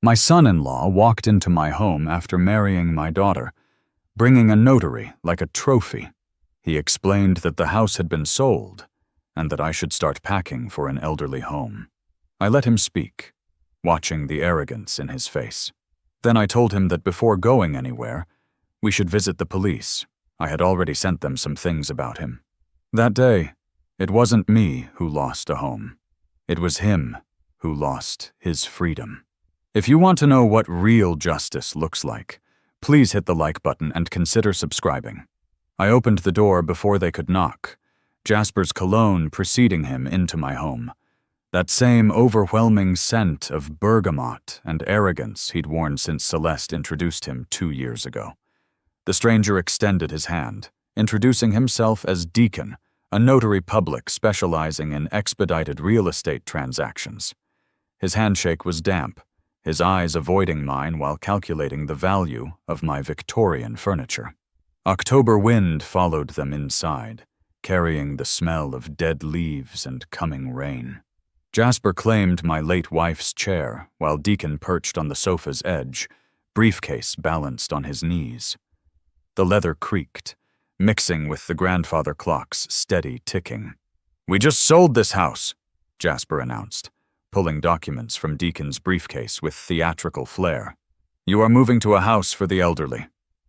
My son-in-law walked into my home after marrying my daughter, bringing a notary like a trophy. He explained that the house had been sold and that I should start packing for an elderly home. I let him speak, watching the arrogance in his face. Then I told him that before going anywhere, we should visit the police. I had already sent them some things about him. That day, it wasn't me who lost a home. It was him who lost his freedom. If you want to know what real justice looks like, please hit the like button and consider subscribing. I opened the door before they could knock, Jasper's cologne preceding him into my home. That same overwhelming scent of bergamot and arrogance he'd worn since Celeste introduced him 2 years ago. The stranger extended his hand, introducing himself as Deacon, a notary public specializing in expedited real estate transactions. His handshake was damp, his eyes avoiding mine while calculating the value of my Victorian furniture. October wind followed them inside, carrying the smell of dead leaves and coming rain. Jasper claimed my late wife's chair while Deacon perched on the sofa's edge, briefcase balanced on his knees. The leather creaked, mixing with the grandfather clock's steady ticking. "We just sold this house," Jasper announced, pulling documents from Deacon's briefcase with theatrical flair. "You are moving to a house for the elderly."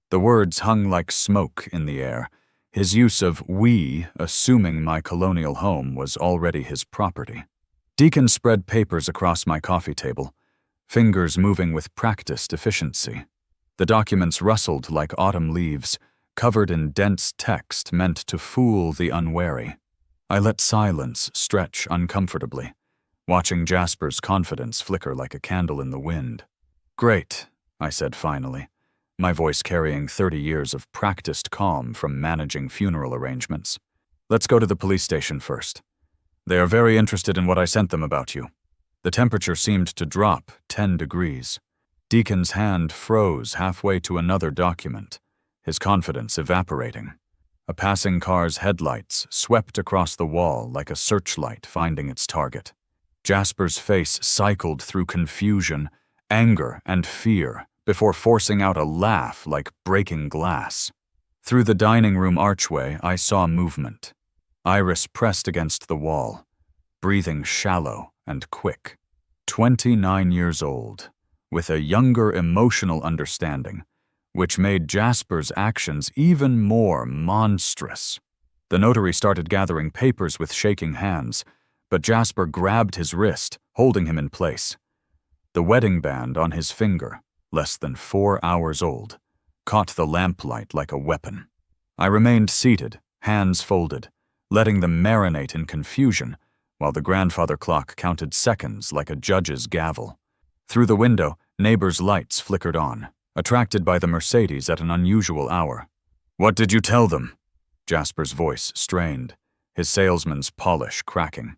The words hung like smoke in the air, his use of "we" assuming my colonial home was already his property. Deacon spread papers across my coffee table, fingers moving with practiced efficiency. The documents rustled like autumn leaves, covered in dense text meant to fool the unwary. I let silence stretch uncomfortably, watching Jasper's confidence flicker like a candle in the wind. "Great," I said finally, my voice carrying 30 years of practiced calm from managing funeral arrangements. "Let's go to the police station first. They are very interested in what I sent them about you." The temperature seemed to drop 10 degrees. Deacon's hand froze halfway to another document, his confidence evaporating. A passing car's headlights swept across the wall like a searchlight finding its target. Jasper's face cycled through confusion, anger, and fear before forcing out a laugh like breaking glass. Through the dining room archway, I saw movement. Iris pressed against the wall, breathing shallow and quick. 29 years old, with a younger emotional understanding, which made Jasper's actions even more monstrous. The notary started gathering papers with shaking hands, but Jasper grabbed his wrist, holding him in place. The wedding band on his finger, less than 4 hours old, caught the lamplight like a weapon. I remained seated, hands folded, letting them marinate in confusion, while the grandfather clock counted seconds like a judge's gavel. Through the window, neighbors' lights flickered on, attracted by the Mercedes at an unusual hour. "What did you tell them?" Jasper's voice strained, his salesman's polish cracking.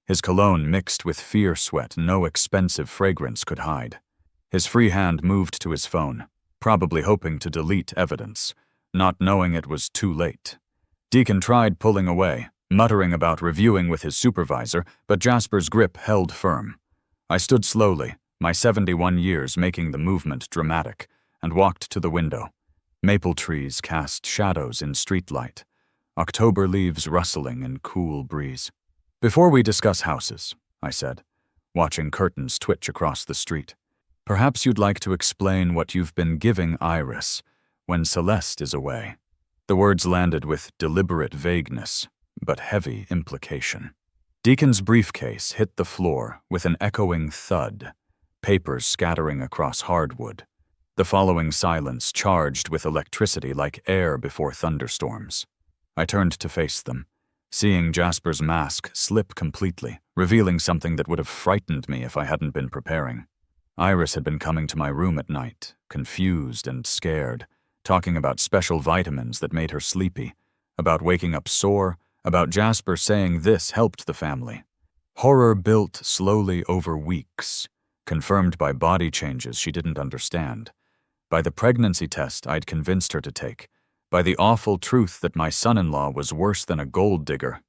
His cologne mixed with fear sweat no expensive fragrance could hide. His free hand moved to his phone, probably hoping to delete evidence, not knowing it was too late. Deacon tried pulling away, muttering about reviewing with his supervisor, but Jasper's grip held firm. I stood slowly, my 71 years making the movement dramatic, and walked to the window. Maple trees cast shadows in streetlight, October leaves rustling in cool breeze. "Before we discuss houses," I said, watching curtains twitch across the street, "perhaps you'd like to explain what you've been giving Iris when Celeste is away." The words landed with deliberate vagueness, but heavy implication. Deacon's briefcase hit the floor with an echoing thud, papers scattering across hardwood. The following silence charged with electricity like air before thunderstorms. I turned to face them, seeing Jasper's mask slip completely, revealing something that would have frightened me if I hadn't been preparing. Iris had been coming to my room at night, confused and scared, talking about special vitamins that made her sleepy, about waking up sore, about Jasper saying this helped the family. Horror built slowly over weeks, confirmed by body changes she didn't understand, by the pregnancy test I'd convinced her to take, by the awful truth that my son-in-law was worse than a gold digger.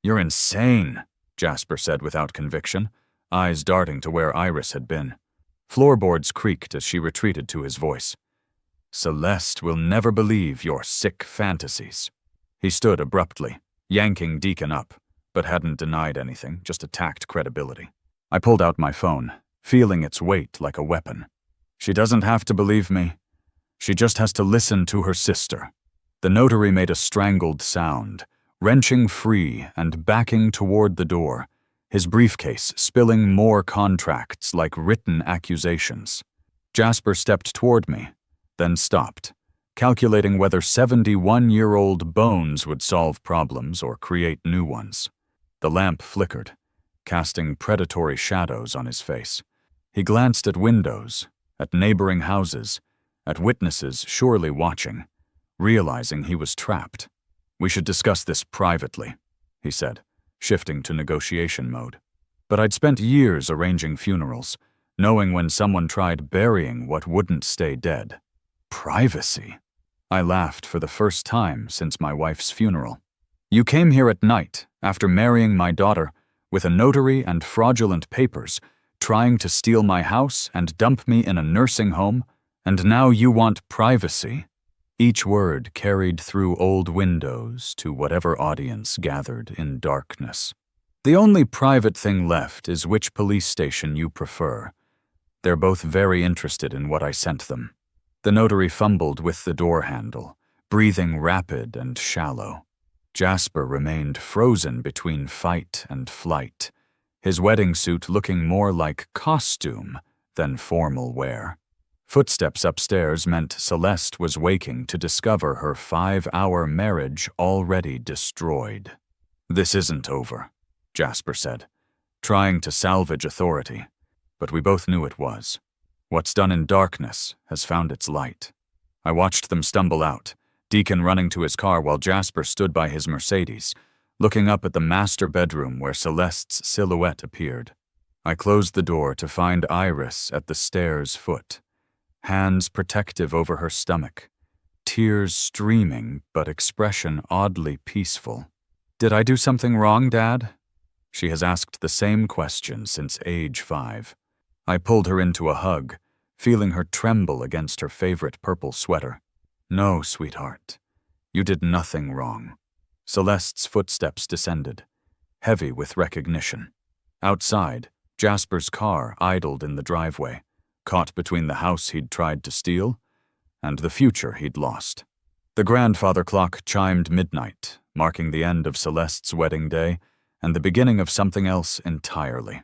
"You're insane," Jasper said without conviction, eyes darting to where Iris had been. Floorboards creaked as she retreated to his voice. "Celeste will never believe your sick fantasies." He stood abruptly, yanking Deacon up, but hadn't denied anything, just attacked credibility. I pulled out my phone, feeling its weight like a weapon. "She doesn't have to believe me. She just has to listen to her sister." The notary made a strangled sound, wrenching free and backing toward the door, his briefcase spilling more contracts like written accusations. Jasper stepped toward me, then stopped, calculating whether 71-year-old bones would solve problems or create new ones. The lamp flickered, casting predatory shadows on his face. He glanced at windows, at neighboring houses, at witnesses surely watching, realizing he was trapped. "We should discuss this privately," he said, shifting to negotiation mode. But I'd spent years arranging funerals, knowing when someone tried burying what wouldn't stay dead. Privacy? I laughed for the first time since my wife's funeral. "You came here at night, after marrying my daughter, with a notary and fraudulent papers, trying to steal my house and dump me in a nursing home, and now you want privacy." Each word carried through old windows to whatever audience gathered in darkness. "The only private thing left is which police station you prefer. They're both very interested in what I sent them." The notary fumbled with the door handle, breathing rapid and shallow. Jasper remained frozen between fight and flight, his wedding suit looking more like costume than formal wear. Footsteps upstairs meant Celeste was waking to discover her 5-hour marriage already destroyed. "This isn't over," Jasper said, trying to salvage authority, but we both knew it was. What's done in darkness has found its light. I watched them stumble out, Deacon running to his car while Jasper stood by his Mercedes, looking up at the master bedroom where Celeste's silhouette appeared. I closed the door to find Iris at the stairs' foot, hands protective over her stomach, tears streaming but expression oddly peaceful. "Did I do something wrong, Dad?" She has asked the same question since age 5. I pulled her into a hug, feeling her tremble against her favorite purple sweater. "No, sweetheart, you did nothing wrong." Celeste's footsteps descended, heavy with recognition. Outside, Jasper's car idled in the driveway, caught between the house he'd tried to steal and the future he'd lost. The grandfather clock chimed midnight, marking the end of Celeste's wedding day and the beginning of something else entirely.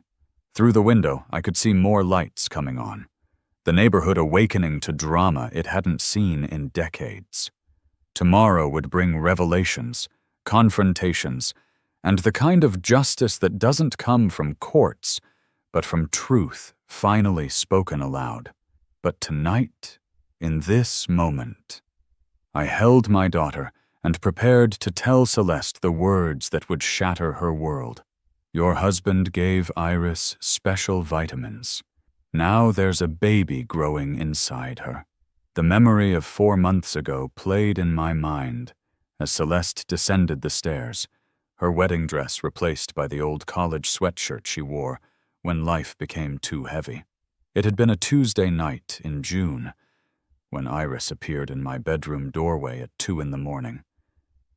Through the window, I could see more lights coming on, the neighborhood awakening to drama it hadn't seen in decades. Tomorrow would bring revelations, confrontations, and the kind of justice that doesn't come from courts, but from truth finally spoken aloud. But tonight, in this moment, I held my daughter and prepared to tell Celeste the words that would shatter her world. "Your husband gave Iris special vitamins. Now there's a baby growing inside her." The memory of 4 months ago played in my mind as Celeste descended the stairs, her wedding dress replaced by the old college sweatshirt she wore when life became too heavy. It had been a Tuesday night in June when Iris appeared in my bedroom doorway at 2 a.m,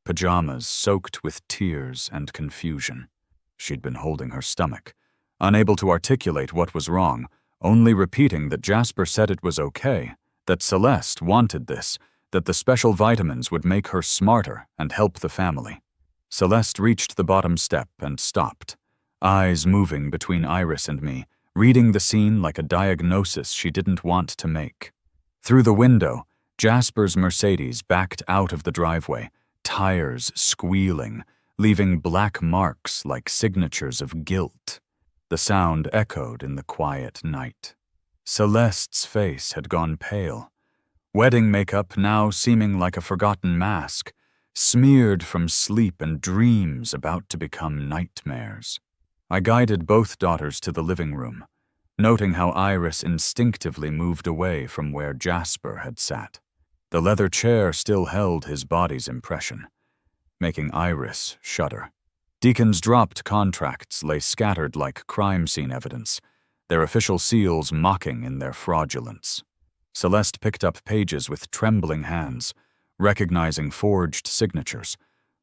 pajamas soaked with tears and confusion. She'd been holding her stomach, unable to articulate what was wrong, only repeating that Jasper said it was okay, that Celeste wanted this, that the special vitamins would make her smarter and help the family. Celeste reached the bottom step and stopped, eyes moving between Iris and me, reading the scene like a diagnosis she didn't want to make. Through the window, Jasper's Mercedes backed out of the driveway, tires squealing, leaving black marks like signatures of guilt. The sound echoed in the quiet night. Celeste's face had gone pale, wedding makeup now seeming like a forgotten mask, smeared from sleep and dreams about to become nightmares. I guided both daughters to the living room, noting how Iris instinctively moved away from where Jasper had sat. The leather chair still held his body's impression, making Iris shudder. Deacon's dropped contracts lay scattered like crime scene evidence, their official seals mocking in their fraudulence. Celeste picked up pages with trembling hands, recognizing forged signatures,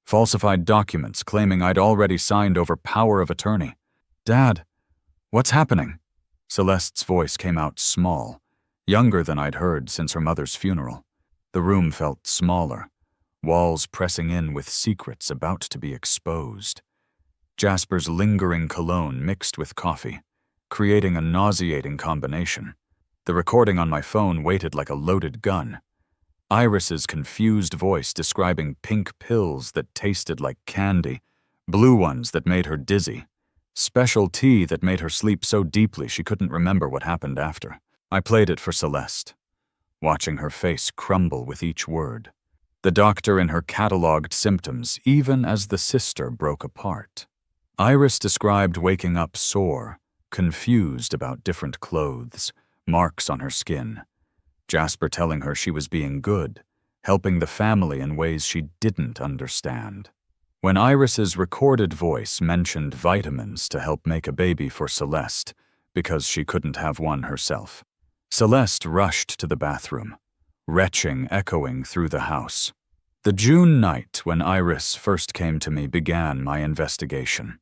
falsified documents claiming I'd already signed over power of attorney. "Dad, what's happening?" Celeste's voice came out small, younger than I'd heard since her mother's funeral. The room felt smaller, walls pressing in with secrets about to be exposed. Jasper's lingering cologne mixed with coffee, creating a nauseating combination. The recording on my phone waited like a loaded gun. Iris's confused voice describing pink pills that tasted like candy, blue ones that made her dizzy, special tea that made her sleep so deeply she couldn't remember what happened after. I played it for Celeste, watching her face crumble with each word. The doctor in her cataloged symptoms, even as the sister broke apart. Iris described waking up sore, confused about different clothes, marks on her skin. Jasper telling her she was being good, helping the family in ways she didn't understand. When Iris's recorded voice mentioned vitamins to help make a baby for Celeste, because she couldn't have one herself, Celeste rushed to the bathroom, retching echoing through the house. The June night when Iris first came to me began my investigation.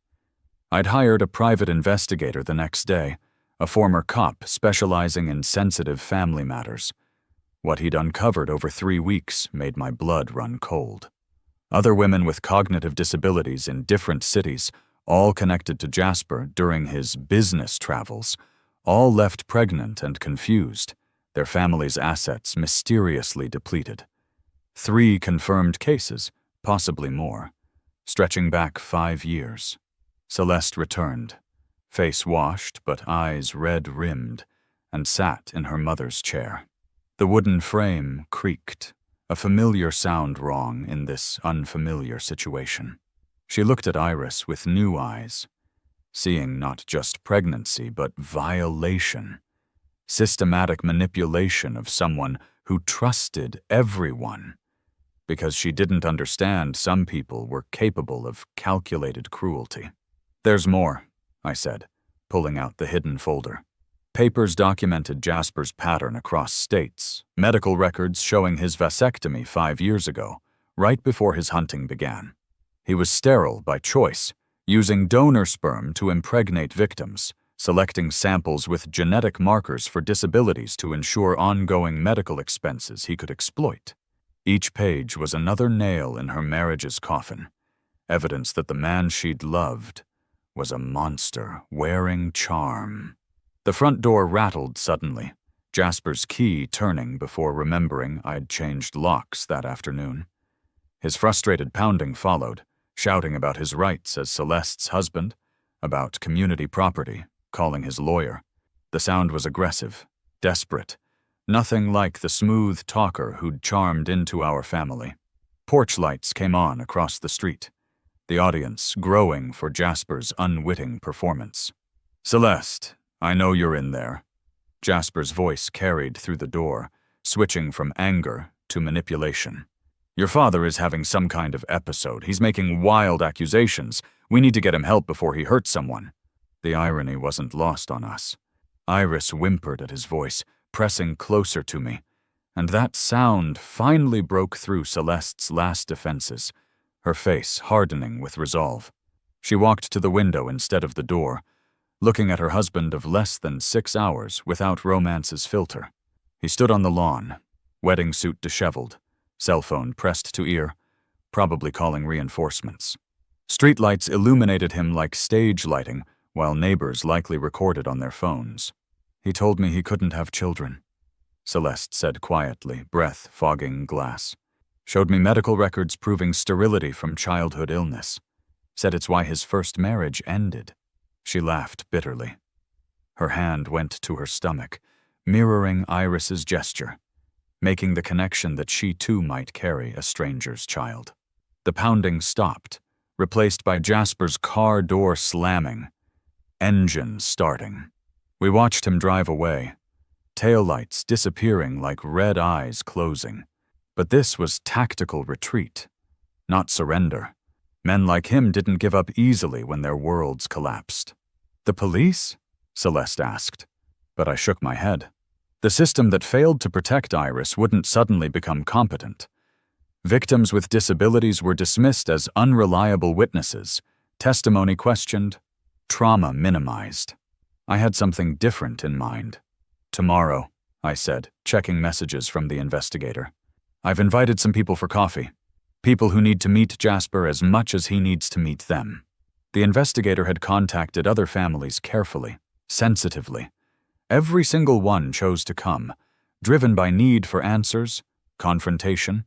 I'd hired a private investigator the next day, a former cop specializing in sensitive family matters. What he'd uncovered over 3 weeks made my blood run cold. Other women with cognitive disabilities in different cities, all connected to Jasper during his business travels, all left pregnant and confused, their families' assets mysteriously depleted. 3 confirmed cases, possibly more, stretching back 5 years. Celeste returned, face washed but eyes red-rimmed, and sat in her mother's chair. The wooden frame creaked, a familiar sound wrong in this unfamiliar situation. She looked at Iris with new eyes, seeing not just pregnancy but violation, systematic manipulation of someone who trusted everyone, because she didn't understand some people were capable of calculated cruelty. "There's more," I said, pulling out the hidden folder. Papers documented Jasper's pattern across states, medical records showing his vasectomy 5 years ago, right before his hunting began. He was sterile by choice, using donor sperm to impregnate victims, selecting samples with genetic markers for disabilities to ensure ongoing medical expenses he could exploit. Each page was another nail in her marriage's coffin, evidence that the man she'd loved was a monster wearing charm. The front door rattled suddenly, Jasper's key turning before remembering I'd changed locks that afternoon. His frustrated pounding followed, shouting about his rights as Celeste's husband, about community property, calling his lawyer. The sound was aggressive, desperate, nothing like the smooth talker who'd charmed into our family. Porch lights came on across the street, the audience growing for Jasper's unwitting performance. "Celeste, I know you're in there." Jasper's voice carried through the door, switching from anger to manipulation. "Your father is having some kind of episode. He's making wild accusations. We need to get him help before he hurts someone." The irony wasn't lost on us. Iris whimpered at his voice, pressing closer to me, and that sound finally broke through Celeste's last defenses, her face hardening with resolve. She walked to the window instead of the door, looking at her husband of less than 6 hours without romance's filter. He stood on the lawn, wedding suit disheveled, cell phone pressed to ear, probably calling reinforcements. Streetlights illuminated him like stage lighting, while neighbors likely recorded on their phones. "He told me he couldn't have children," Celeste said quietly, breath fogging glass. "Showed me medical records proving sterility from childhood illness. Said it's why his first marriage ended." She laughed bitterly. Her hand went to her stomach, mirroring Iris's gesture, making the connection that she too might carry a stranger's child. The pounding stopped, replaced by Jasper's car door slamming, engine starting. We watched him drive away, taillights disappearing like red eyes closing. But this was tactical retreat, not surrender. Men like him didn't give up easily when their worlds collapsed. "The police?" Celeste asked. But I shook my head. The system that failed to protect Iris wouldn't suddenly become competent. Victims with disabilities were dismissed as unreliable witnesses, testimony questioned, trauma minimized. I had something different in mind. Tomorrow, I said, checking messages from the investigator. I've invited some people for coffee. People who need to meet Jasper as much as he needs to meet them. The investigator had contacted other families carefully, sensitively. Every single one chose to come, driven by need for answers, confrontation,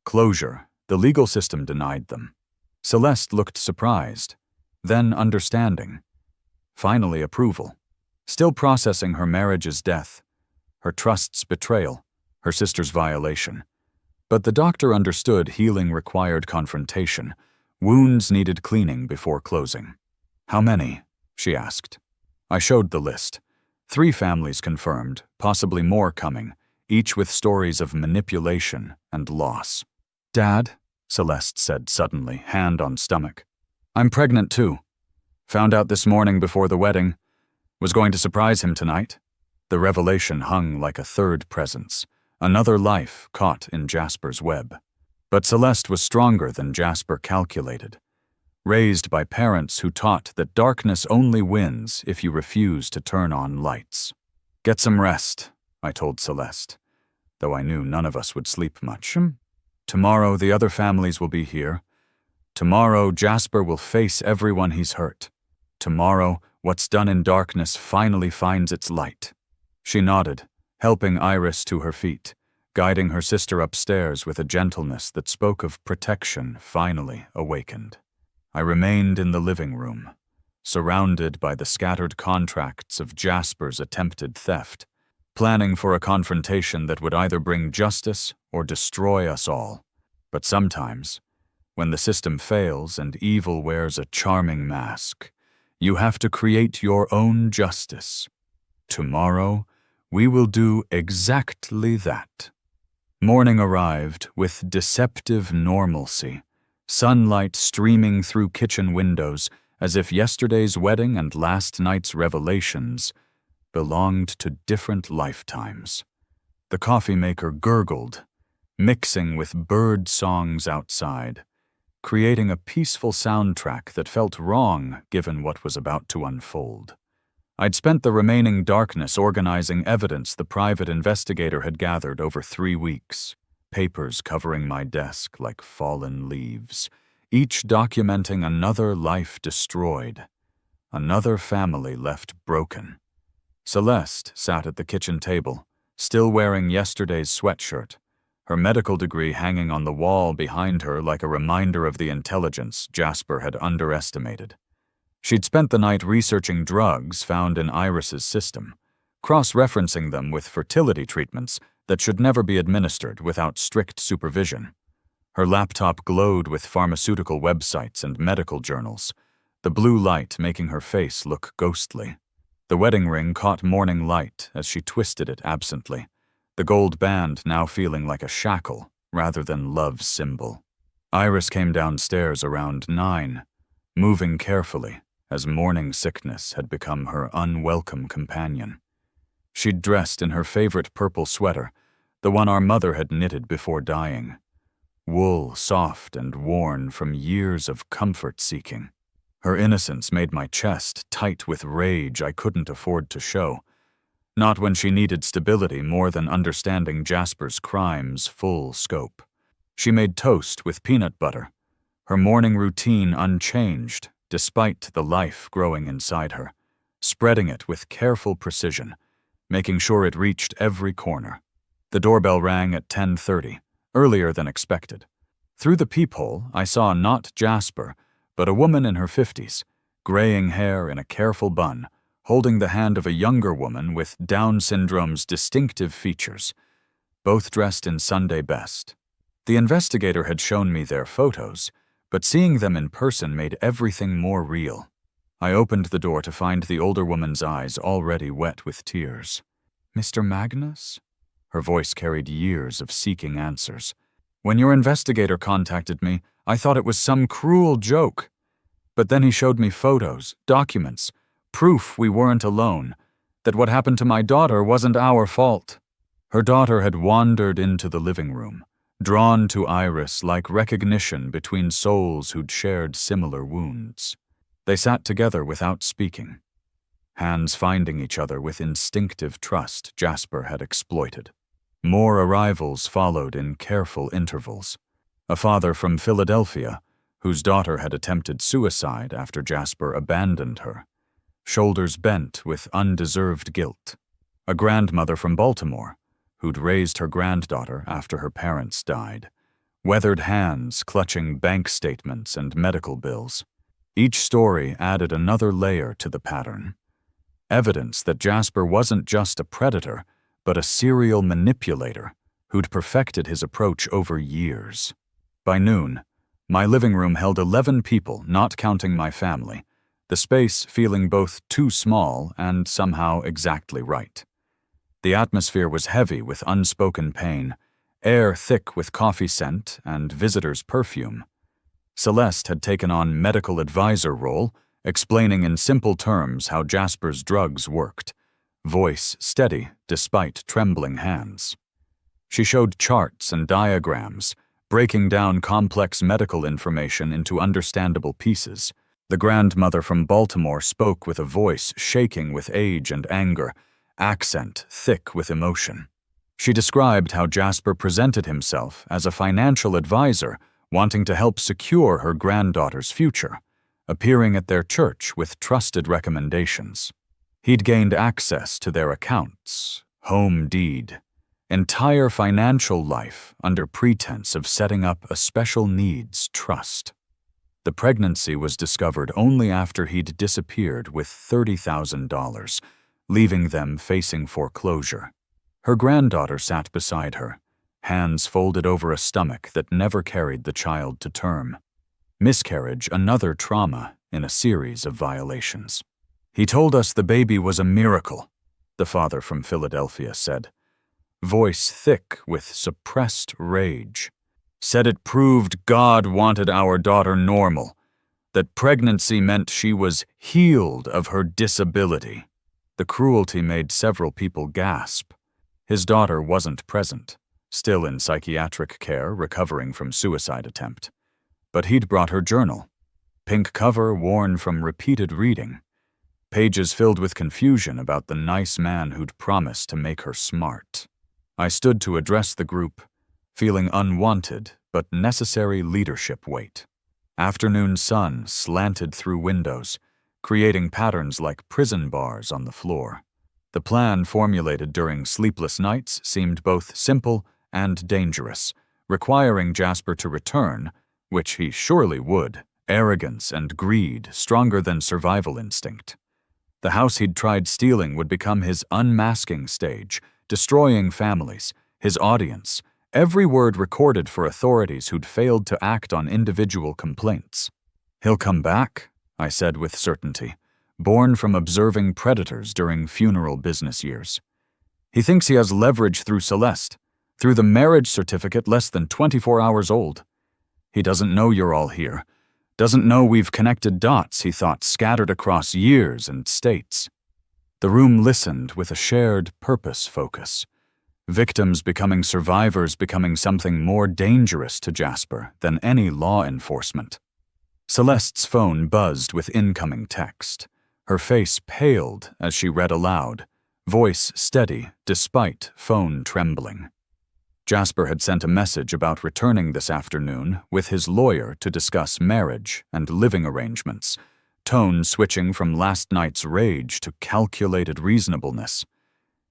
closure. The legal system denied them. Celeste looked surprised, then understanding, finally approval. Still processing her marriage's death, her trust's betrayal, her sister's violation. But the doctor understood healing required confrontation. Wounds needed cleaning before closing. How many? She asked. I showed the list. 3 families confirmed, possibly more coming, each with stories of manipulation and loss. Dad, Celeste said suddenly, hand on stomach. I'm pregnant too. Found out this morning before the wedding. Was going to surprise him tonight. The revelation hung like a third presence, another life caught in Jasper's web. But Celeste was stronger than Jasper calculated. Raised by parents who taught that darkness only wins if you refuse to turn on lights. Get some rest, I told Celeste, though I knew none of us would sleep much. Tomorrow the other families will be here. Tomorrow Jasper will face everyone he's hurt. Tomorrow what's done in darkness finally finds its light. She nodded, helping Iris to her feet, guiding her sister upstairs with a gentleness that spoke of protection finally awakened. I remained in the living room, surrounded by the scattered contracts of Jasper's attempted theft, planning for a confrontation that would either bring justice or destroy us all. But sometimes, when the system fails and evil wears a charming mask, you have to create your own justice. Tomorrow, we will do exactly that. Morning arrived with deceptive normalcy, sunlight streaming through kitchen windows as if yesterday's wedding and last night's revelations belonged to different lifetimes. The coffee maker gurgled, mixing with bird songs outside, creating a peaceful soundtrack that felt wrong given what was about to unfold. I'd spent the remaining darkness organizing evidence the private investigator had gathered over 3 weeks, papers covering my desk like fallen leaves, each documenting another life destroyed, another family left broken. Celeste sat at the kitchen table, still wearing yesterday's sweatshirt, her medical degree hanging on the wall behind her like a reminder of the intelligence Jasper had underestimated. She'd spent the night researching drugs found in Iris's system, cross-referencing them with fertility treatments that should never be administered without strict supervision. Her laptop glowed with pharmaceutical websites and medical journals, the blue light making her face look ghostly. The wedding ring caught morning light as she twisted it absently, the gold band now feeling like a shackle rather than love's symbol. Iris came downstairs around 9, moving carefully, as morning sickness had become her unwelcome companion. She'd dressed in her favorite purple sweater, the one our mother had knitted before dying. Wool soft and worn from years of comfort-seeking. Her innocence made my chest tight with rage I couldn't afford to show, not when she needed stability more than understanding Jasper's crime's full scope. She made toast with peanut butter, her morning routine unchanged despite the life growing inside her, spreading it with careful precision, making sure it reached every corner. The doorbell rang at 10:30, earlier than expected. Through the peephole, I saw not Jasper, but a woman in her 50s, graying hair in a careful bun, holding the hand of a younger woman with Down syndrome's distinctive features, both dressed in Sunday best. The investigator had shown me their photos, but seeing them in person made everything more real. I opened the door to find the older woman's eyes already wet with tears. "Mr. Magnus?" Her voice carried years of seeking answers. "When your investigator contacted me, I thought it was some cruel joke. But then he showed me photos, documents, proof we weren't alone, that what happened to my daughter wasn't our fault. Her daughter had wandered into the living room, drawn to Iris like recognition between souls who'd shared similar wounds. They sat together without speaking, hands finding each other with instinctive trust Jasper had exploited. More arrivals followed in careful intervals. A father from Philadelphia, whose daughter had attempted suicide after Jasper abandoned her, shoulders bent with undeserved guilt. A grandmother from Baltimore, who'd raised her granddaughter after her parents died, weathered hands clutching bank statements and medical bills. Each story added another layer to the pattern. Evidence that Jasper wasn't just a predator, but a serial manipulator who'd perfected his approach over years. By noon, my living room held 11 people, not counting my family, the space feeling both too small and somehow exactly right. The atmosphere was heavy with unspoken pain, air thick with coffee scent and visitors' perfume. Celeste had taken on medical advisor role, explaining in simple terms how Jasper's drugs worked, voice steady despite trembling hands. She showed charts and diagrams, breaking down complex medical information into understandable pieces. The grandmother from Baltimore spoke with a voice shaking with age and anger, accent thick with emotion. She described how Jasper presented himself as a financial advisor wanting to help secure her granddaughter's future, appearing at their church with trusted recommendations. He'd gained access to their accounts, home deed, entire financial life under pretense of setting up a special needs trust. The pregnancy was discovered only after he'd disappeared with $30,000, leaving them facing foreclosure. Her granddaughter sat beside her, hands folded over a stomach that never carried the child to term. Miscarriage, another trauma in a series of violations. "He told us the baby was a miracle," the father from Philadelphia said, voice thick with suppressed rage. "Said it proved God wanted our daughter normal, that pregnancy meant she was healed of her disability." The cruelty made several people gasp. His daughter wasn't present, still in psychiatric care recovering from suicide attempt. But he'd brought her journal, pink cover worn from repeated reading, pages filled with confusion about the nice man who'd promised to make her smart. I stood to address the group, feeling unwanted but necessary leadership weight. Afternoon sun slanted through windows, creating patterns like prison bars on the floor. The plan formulated during sleepless nights seemed both simple and dangerous, requiring Jasper to return, which he surely would, arrogance and greed stronger than survival instinct. The house he'd tried stealing would become his unmasking stage, destroying families, his audience, every word recorded for authorities who'd failed to act on individual complaints. "He'll come back," I said with certainty, born from observing predators during funeral business years. "He thinks he has leverage through Celeste, through the marriage certificate less than 24 hours old. He doesn't know you're all here, doesn't know we've connected dots he thought scattered across years and states." The room listened with a shared purpose focus. Victims becoming survivors, becoming something more dangerous to Jasper than any law enforcement. Celeste's phone buzzed with incoming text. Her face paled as she read aloud, voice steady despite phone trembling. Jasper had sent a message about returning this afternoon with his lawyer to discuss marriage and living arrangements, tone switching from last night's rage to calculated reasonableness.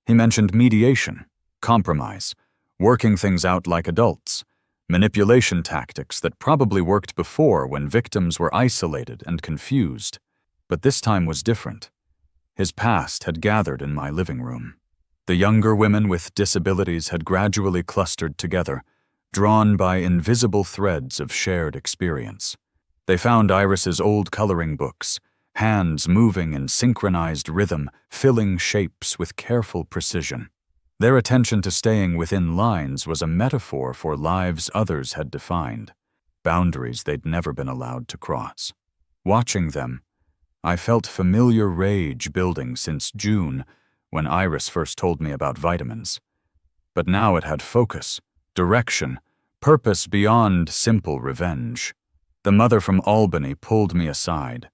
He mentioned mediation, compromise, working things out like adults, manipulation tactics that probably worked before when victims were isolated and confused. But this time was different. His past had gathered in my living room. The younger women with disabilities had gradually clustered together, drawn by invisible threads of shared experience. They found Iris's old coloring books, hands moving in synchronized rhythm, filling shapes with careful precision. Their attention to staying within lines was a metaphor for lives others had defined, boundaries they'd never been allowed to cross. Watching them, I felt familiar rage building since June, when Iris first told me about vitamins. But now it had focus, direction, purpose beyond simple revenge. The mother from Albany pulled me aside,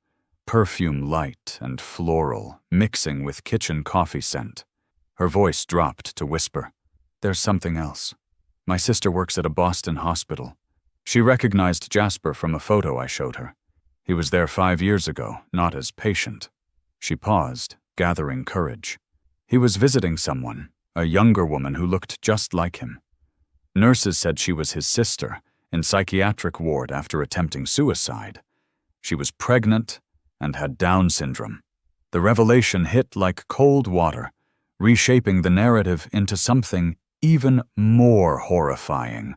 perfume light and floral, mixing with kitchen coffee scent. Her voice dropped to whisper, "There's something else. My sister works at a Boston hospital. She recognized Jasper from a photo I showed her. He was there 5 years ago, not as patient." She paused, gathering courage. "He was visiting someone, a younger woman who looked just like him. Nurses said she was his sister, in psychiatric ward after attempting suicide. She was pregnant and had Down syndrome. The revelation hit like cold water, reshaping the narrative into something even more horrifying.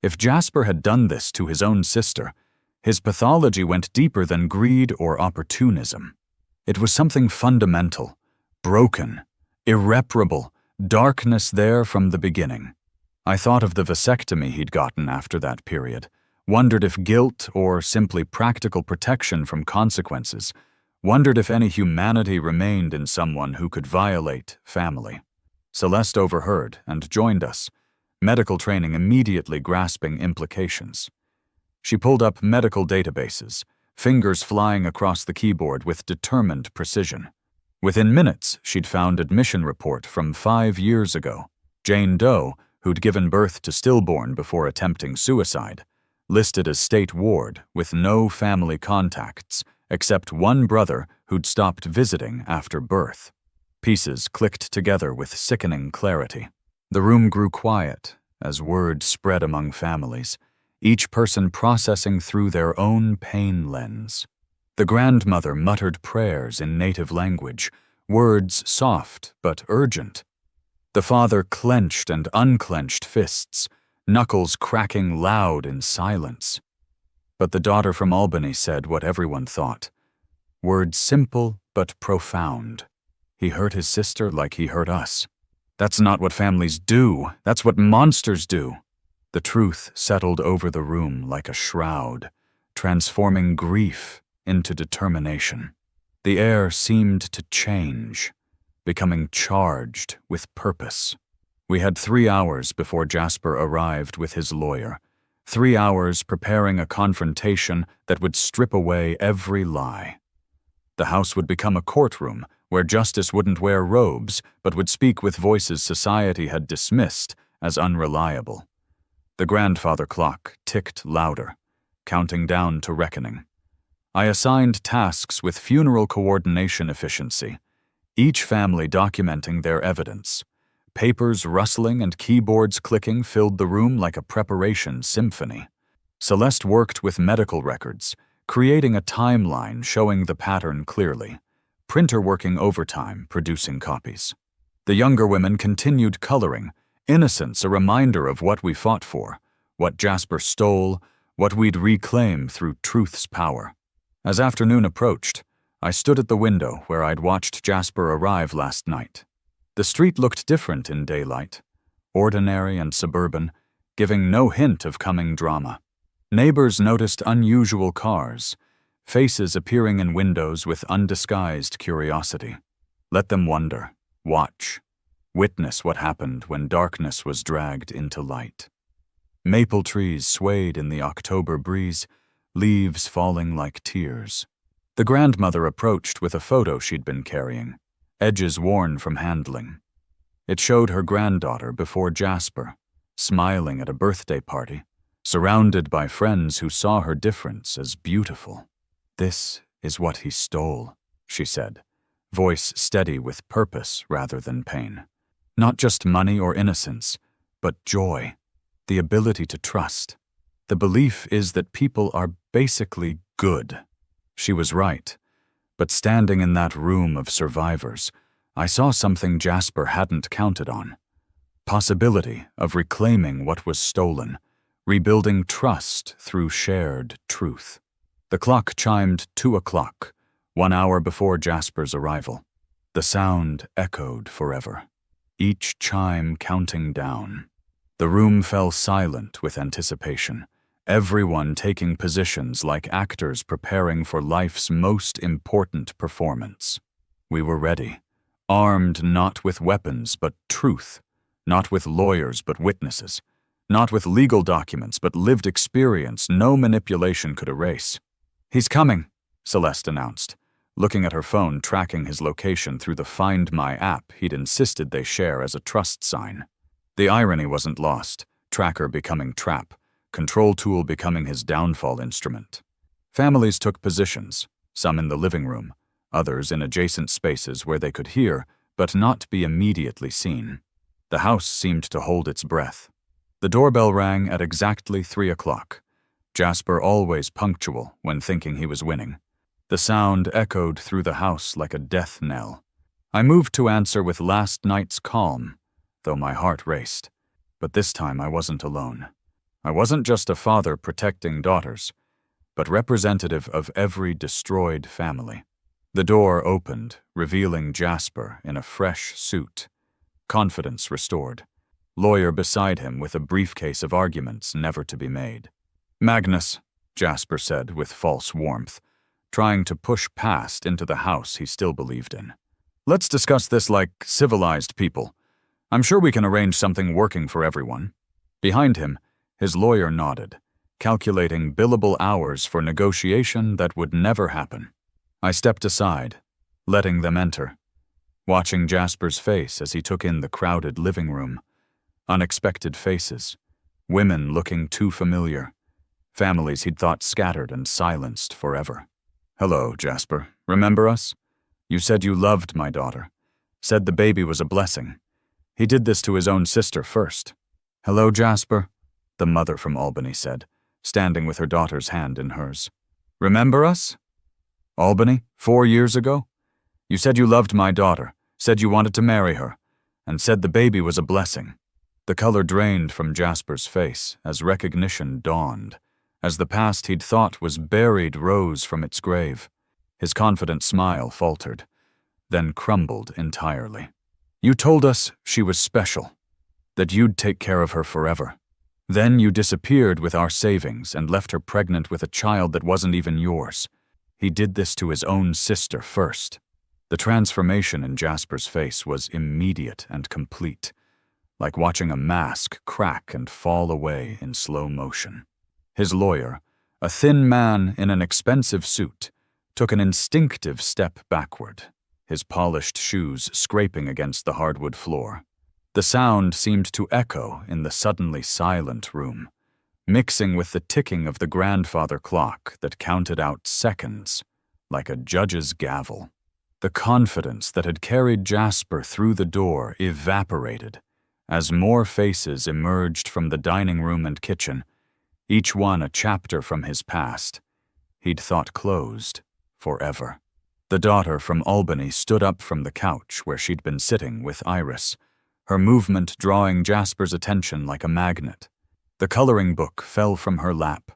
If Jasper had done this to his own sister, his pathology went deeper than greed or opportunism. It was something fundamental, broken, irreparable, darkness there from the beginning. I thought of the vasectomy he'd gotten after that period, wondered if guilt or simply practical protection from consequences, wondered if any humanity remained in someone who could violate family. Celeste overheard and joined us, medical training immediately grasping implications. She pulled up medical databases, fingers flying across the keyboard with determined precision. Within minutes, she'd found admission report from 5 years ago. Jane Doe, who'd given birth to stillborn before attempting suicide, listed as state ward with no family contacts, except one brother who'd stopped visiting after birth. Pieces clicked together with sickening clarity. The room grew quiet as word spread among families, each person processing through their own pain lens. The grandmother muttered prayers in native language, words soft but urgent. The father clenched and unclenched fists, knuckles cracking loud in silence. But the daughter from Albany said what everyone thought. Words simple but profound. He hurt his sister like he hurt us. That's not what families do. That's what monsters do. The truth settled over the room like a shroud, transforming grief into determination. The air seemed to change, becoming charged with purpose. We had 3 hours before Jasper arrived with his lawyer, 3 hours preparing a confrontation that would strip away every lie. The house would become a courtroom where justice wouldn't wear robes but would speak with voices society had dismissed as unreliable. The grandfather clock ticked louder, counting down to reckoning. I assigned tasks with funeral coordination efficiency, each family documenting their evidence. Papers rustling and keyboards clicking filled the room like a preparation symphony. Celeste worked with medical records, creating a timeline showing the pattern clearly, printer working overtime producing copies. The younger women continued coloring, innocence a reminder of what we fought for, what Jasper stole, what we'd reclaim through truth's power. As afternoon approached, I stood at the window where I'd watched Jasper arrive last night. The street looked different in daylight, ordinary and suburban, giving no hint of coming drama. Neighbors noticed unusual cars, faces appearing in windows with undisguised curiosity. Let them wonder, watch, witness what happened when darkness was dragged into light. Maple trees swayed in the October breeze, leaves falling like tears. The grandmother approached with a photo she'd been carrying, edges worn from handling. It showed her granddaughter before Jasper, smiling at a birthday party, surrounded by friends who saw her difference as beautiful. "This is what he stole," she said, voice steady with purpose rather than pain. "Not just money or innocence, but joy, the ability to trust. The belief is that people are basically good." She was right, but standing in that room of survivors, I saw something Jasper hadn't counted on. Possibility of reclaiming what was stolen, rebuilding trust through shared truth. The clock chimed 2 o'clock, 1 hour before Jasper's arrival. The sound echoed forever, each chime counting down. The room fell silent with anticipation, everyone taking positions like actors preparing for life's most important performance. We were ready, armed not with weapons but truth, not with lawyers but witnesses, not with legal documents but lived experience no manipulation could erase. "He's coming," Celeste announced, looking at her phone tracking his location through the Find My app he'd insisted they share as a trust sign. The irony wasn't lost, tracker becoming trap, control tool becoming his downfall instrument. Families took positions, some in the living room, others in adjacent spaces where they could hear but not be immediately seen. The house seemed to hold its breath. The doorbell rang at exactly 3 o'clock. Jasper always punctual when thinking he was winning. The sound echoed through the house like a death knell. I moved to answer with last night's calm, though my heart raced. But this time I wasn't alone. I wasn't just a father protecting daughters, but representative of every destroyed family. The door opened, revealing Jasper in a fresh suit. Confidence restored. Lawyer beside him with a briefcase of arguments never to be made. "Magnus," Jasper said with false warmth, trying to push past into the house he still believed in. "Let's discuss this like civilized people. I'm sure we can arrange something working for everyone." Behind him, his lawyer nodded, calculating billable hours for negotiation that would never happen. I stepped aside, letting them enter, watching Jasper's face as he took in the crowded living room. Unexpected faces, women looking too familiar, families he'd thought scattered and silenced forever. "Hello, Jasper. Remember us? You said you loved my daughter. Said the baby was a blessing. He did this to his own sister first." "Hello, Jasper," the mother from Albany said, standing with her daughter's hand in hers. "Remember us? Albany, 4 years ago? You said you loved my daughter, said you wanted to marry her, and said the baby was a blessing." The color drained from Jasper's face as recognition dawned, as the past he'd thought was buried rose from its grave. His confident smile faltered, then crumbled entirely. "You told us she was special, that you'd take care of her forever. Then you disappeared with our savings and left her pregnant with a child that wasn't even yours. He did this to his own sister first." The transformation in Jasper's face was immediate and complete, like watching a mask crack and fall away in slow motion. His lawyer, a thin man in an expensive suit, took an instinctive step backward, his polished shoes scraping against the hardwood floor. The sound seemed to echo in the suddenly silent room, mixing with the ticking of the grandfather clock that counted out seconds, like a judge's gavel. The confidence that had carried Jasper through the door evaporated as more faces emerged from the dining room and kitchen, each one a chapter from his past he'd thought closed forever. The daughter from Albany stood up from the couch where she'd been sitting with Iris, her movement drawing Jasper's attention like a magnet. The coloring book fell from her lap,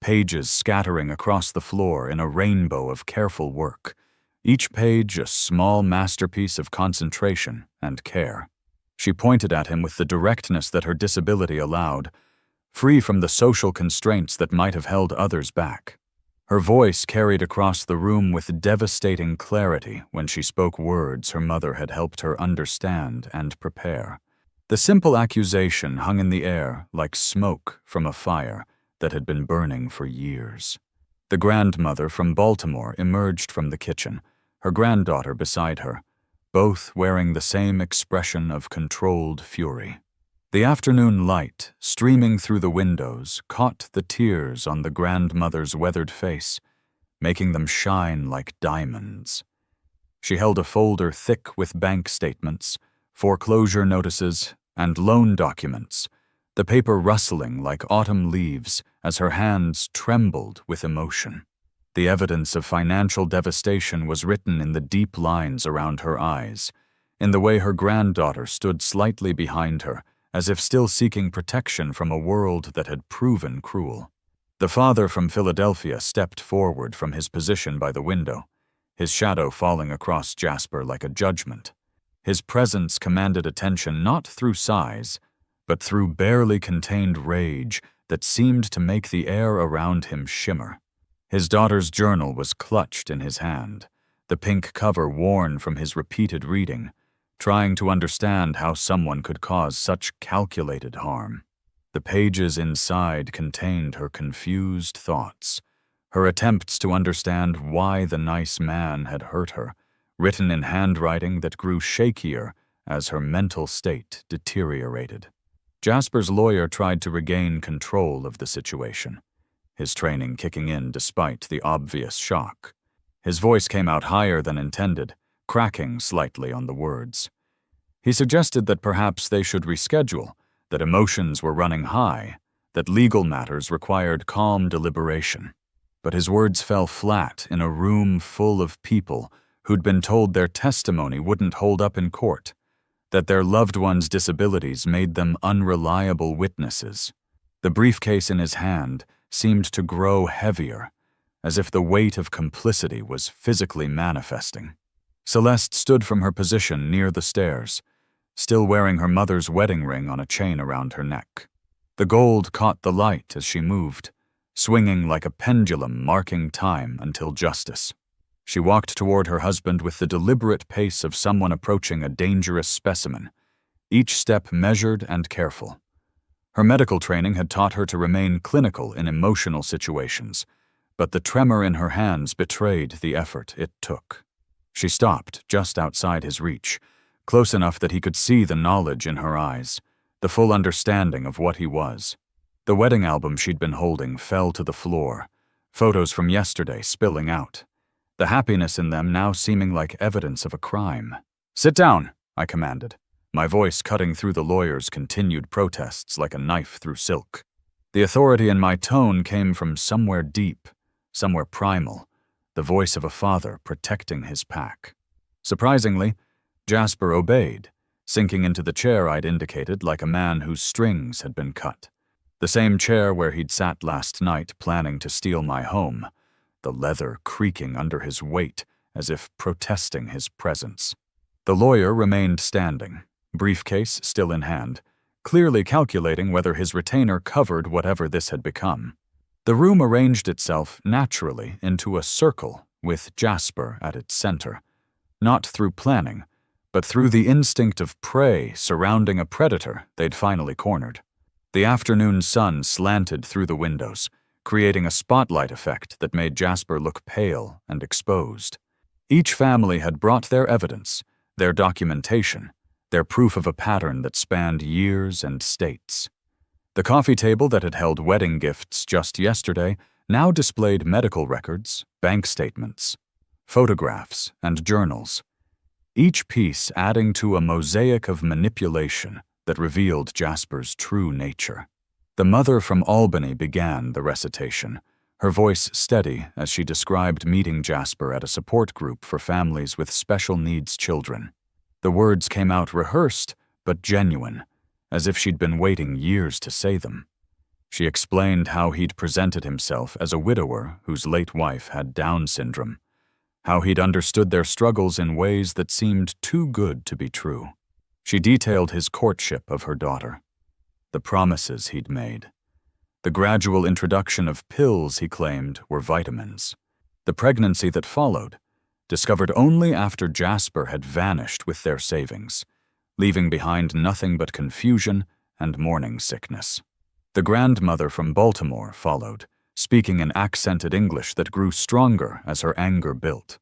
pages scattering across the floor in a rainbow of careful work, each page a small masterpiece of concentration and care. She pointed at him with the directness that her disability allowed, free from the social constraints that might have held others back. Her voice carried across the room with devastating clarity when she spoke words her mother had helped her understand and prepare. The simple accusation hung in the air like smoke from a fire that had been burning for years. The grandmother from Baltimore emerged from the kitchen, her granddaughter beside her, both wearing the same expression of controlled fury. The afternoon light, streaming through the windows, caught the tears on the grandmother's weathered face, making them shine like diamonds. She held a folder thick with bank statements, foreclosure notices, and loan documents, the paper rustling like autumn leaves as her hands trembled with emotion. The evidence of financial devastation was written in the deep lines around her eyes, in the way her granddaughter stood slightly behind her, as if still seeking protection from a world that had proven cruel. The father from Philadelphia stepped forward from his position by the window, his shadow falling across Jasper like a judgment. His presence commanded attention not through size, but through barely contained rage, that seemed to make the air around him shimmer. His daughter's journal was clutched in his hand, the pink cover worn from his repeated reading, trying to understand how someone could cause such calculated harm. The pages inside contained her confused thoughts, her attempts to understand why the nice man had hurt her, written in handwriting that grew shakier as her mental state deteriorated. Jasper's lawyer tried to regain control of the situation, his training kicking in despite the obvious shock. His voice came out higher than intended, cracking slightly on the words. He suggested that perhaps they should reschedule, that emotions were running high, that legal matters required calm deliberation. But his words fell flat in a room full of people who'd been told their testimony wouldn't hold up in court, that their loved ones' disabilities made them unreliable witnesses. The briefcase in his hand seemed to grow heavier, as if the weight of complicity was physically manifesting. Celeste stood from her position near the stairs, still wearing her mother's wedding ring on a chain around her neck. The gold caught the light as she moved, swinging like a pendulum marking time until justice. She walked toward her husband with the deliberate pace of someone approaching a dangerous specimen, each step measured and careful. Her medical training had taught her to remain clinical in emotional situations, but the tremor in her hands betrayed the effort it took. She stopped just outside his reach, close enough that he could see the knowledge in her eyes, the full understanding of what he was. The wedding album she'd been holding fell to the floor, photos from yesterday spilling out, the happiness in them now seeming like evidence of a crime. "Sit down," I commanded, my voice cutting through the lawyer's continued protests like a knife through silk. The authority in my tone came from somewhere deep, somewhere primal, the voice of a father protecting his pack. Surprisingly, Jasper obeyed, sinking into the chair I'd indicated like a man whose strings had been cut. The same chair where he'd sat last night planning to steal my home, the leather creaking under his weight as if protesting his presence. The lawyer remained standing, briefcase still in hand, clearly calculating whether his retainer covered whatever this had become. The room arranged itself naturally into a circle with Jasper at its center, not through planning, but through the instinct of prey surrounding a predator they'd finally cornered. The afternoon sun slanted through the windows, creating a spotlight effect that made Jasper look pale and exposed. Each family had brought their evidence, their documentation, their proof of a pattern that spanned years and states. The coffee table that had held wedding gifts just yesterday now displayed medical records, bank statements, photographs, and journals, each piece adding to a mosaic of manipulation that revealed Jasper's true nature. The mother from Albany began the recitation, her voice steady as she described meeting Jasper at a support group for families with special needs children. The words came out rehearsed but genuine, as if she'd been waiting years to say them. She explained how he'd presented himself as a widower whose late wife had Down syndrome, how he'd understood their struggles in ways that seemed too good to be true. She detailed his courtship of her daughter, the promises he'd made, the gradual introduction of pills he claimed were vitamins, the pregnancy that followed, discovered only after Jasper had vanished with their savings, leaving behind nothing but confusion and morning sickness. The grandmother from Baltimore followed, speaking in accented English that grew stronger as her anger built.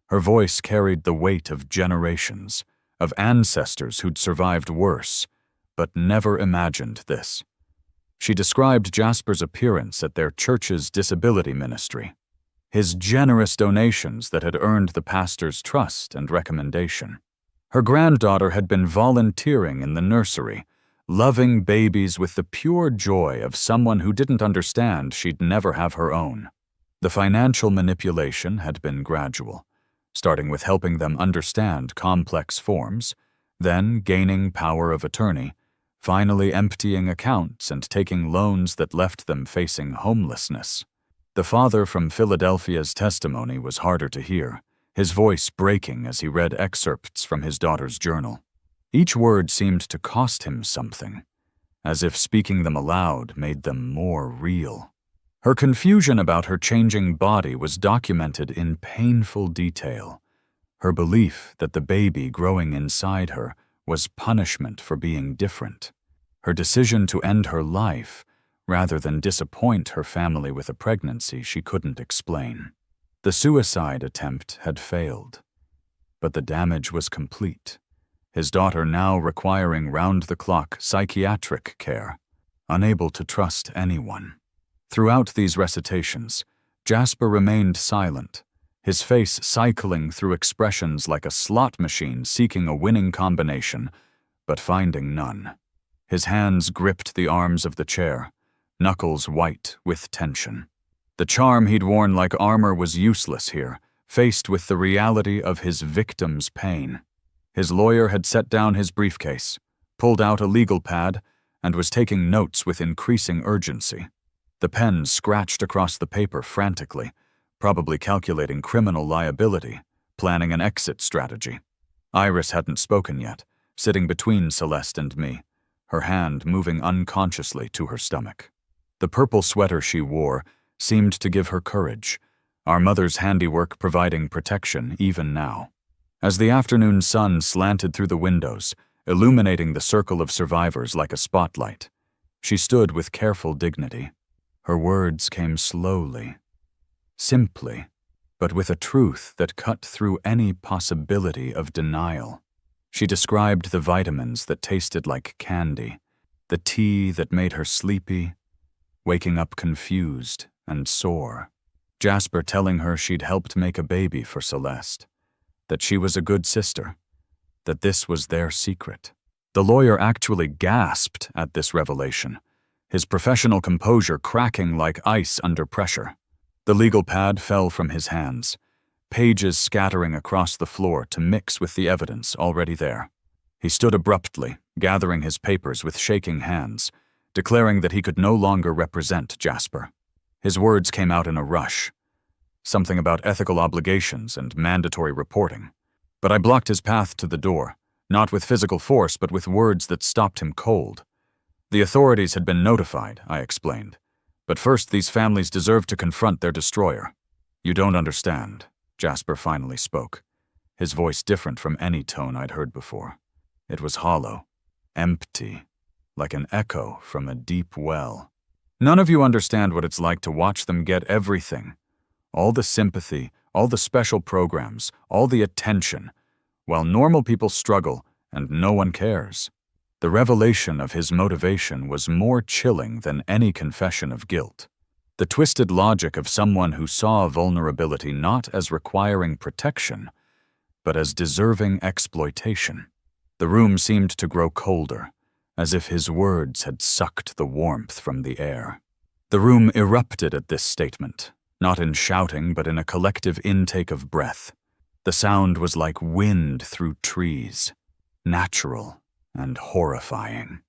Her voice carried the weight of generations, of ancestors who'd survived worse, but never imagined this. She described Jasper's appearance at their church's disability ministry, his generous donations that had earned the pastor's trust and recommendation. Her granddaughter had been volunteering in the nursery, loving babies with the pure joy of someone who didn't understand she'd never have her own. The financial manipulation had been gradual, starting with helping them understand complex forms, then gaining power of attorney, finally emptying accounts and taking loans that left them facing homelessness. The father from Philadelphia's testimony was harder to hear, his voice breaking as he read excerpts from his daughter's journal. Each word seemed to cost him something. as if speaking them aloud made them more real. Her confusion about her changing body was documented in painful detail. Her belief that the baby growing inside her was punishment for being different. Her decision to end her life rather than disappoint her family with a pregnancy she couldn't explain. The suicide attempt had failed, but the damage was complete. His daughter now requiring round-the-clock psychiatric care, unable to trust anyone. Throughout these recitations, Jasper remained silent, his face cycling through expressions like a slot machine seeking a winning combination, but finding none. His hands gripped the arms of the chair, knuckles white with tension. The charm he'd worn like armor was useless here, faced with the reality of his victim's pain. His lawyer had set down his briefcase, pulled out a legal pad, and was taking notes with increasing urgency. The pen scratched across the paper frantically, probably calculating criminal liability, planning an exit strategy. Iris hadn't spoken yet, sitting between Celeste and me, her hand moving unconsciously to her stomach. The purple sweater she wore seemed to give her courage, our mother's handiwork providing protection even now. As the afternoon sun slanted through the windows, illuminating the circle of survivors like a spotlight, she stood with careful dignity. Her words came slowly, simply, but with a truth that cut through any possibility of denial. She described the vitamins that tasted like candy, the tea that made her sleepy, waking up confused and sore. Jasper telling her she'd helped make a baby for Celeste, that she was a good sister, that this was their secret. The lawyer actually gasped at this revelation, his professional composure cracking like ice under pressure. The legal pad fell from his hands, pages scattering across the floor to mix with the evidence already there. He stood abruptly, gathering his papers with shaking hands, declaring that he could no longer represent Jasper. His words came out in a rush, something about ethical obligations and mandatory reporting. But I blocked his path to the door, not with physical force but with words that stopped him cold. The authorities had been notified, I explained. But first, these families deserve to confront their destroyer. You don't understand, Jasper finally spoke, his voice different from any tone I'd heard before. It was hollow, empty, like an echo from a deep well. None of you understand what it's like to watch them get everything. All the sympathy, all the special programs, all the attention, while normal people struggle and no one cares. The revelation of his motivation was more chilling than any confession of guilt. The twisted logic of someone who saw vulnerability not as requiring protection, but as deserving exploitation. The room seemed to grow colder, as if his words had sucked the warmth from the air. The room erupted at this statement, not in shouting but in a collective intake of breath. The sound was like wind through trees, natural and horrifying.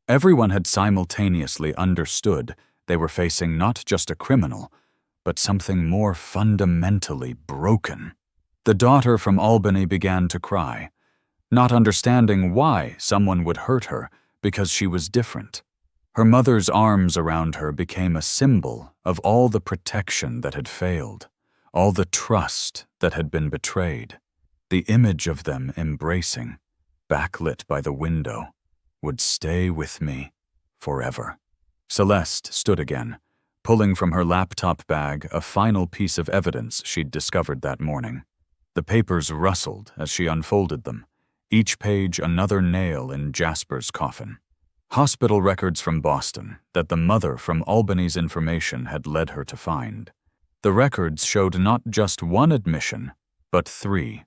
Everyone had simultaneously understood they were facing not just a criminal, but something more fundamentally broken. The daughter from Albany began to cry, not understanding why someone would hurt her because she was different. Her mother's arms around her became a symbol of all the protection that had failed, all the trust that had been betrayed. The image of them embracing, backlit by the window, would stay with me forever. Celeste stood again, pulling from her laptop bag a final piece of evidence she'd discovered that morning. The papers rustled as she unfolded them, each page another nail in Jasper's coffin. Hospital records from Boston that the mother from Albany's information had led her to find. The records showed not just one admission, but 3,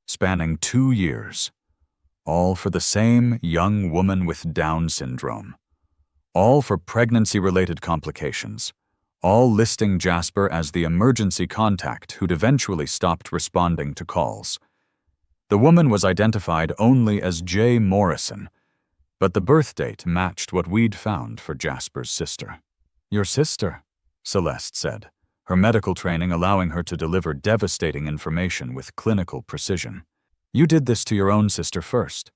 spanning 2 years. All for the same young woman with Down syndrome. All for pregnancy-related complications. All listing Jasper as the emergency contact who'd eventually stopped responding to calls. The woman was identified only as J. Morrison, but the birth date matched what we'd found for Jasper's sister. Your sister, Celeste said, her medical training allowing her to deliver devastating information with clinical precision. You did this to your own sister first.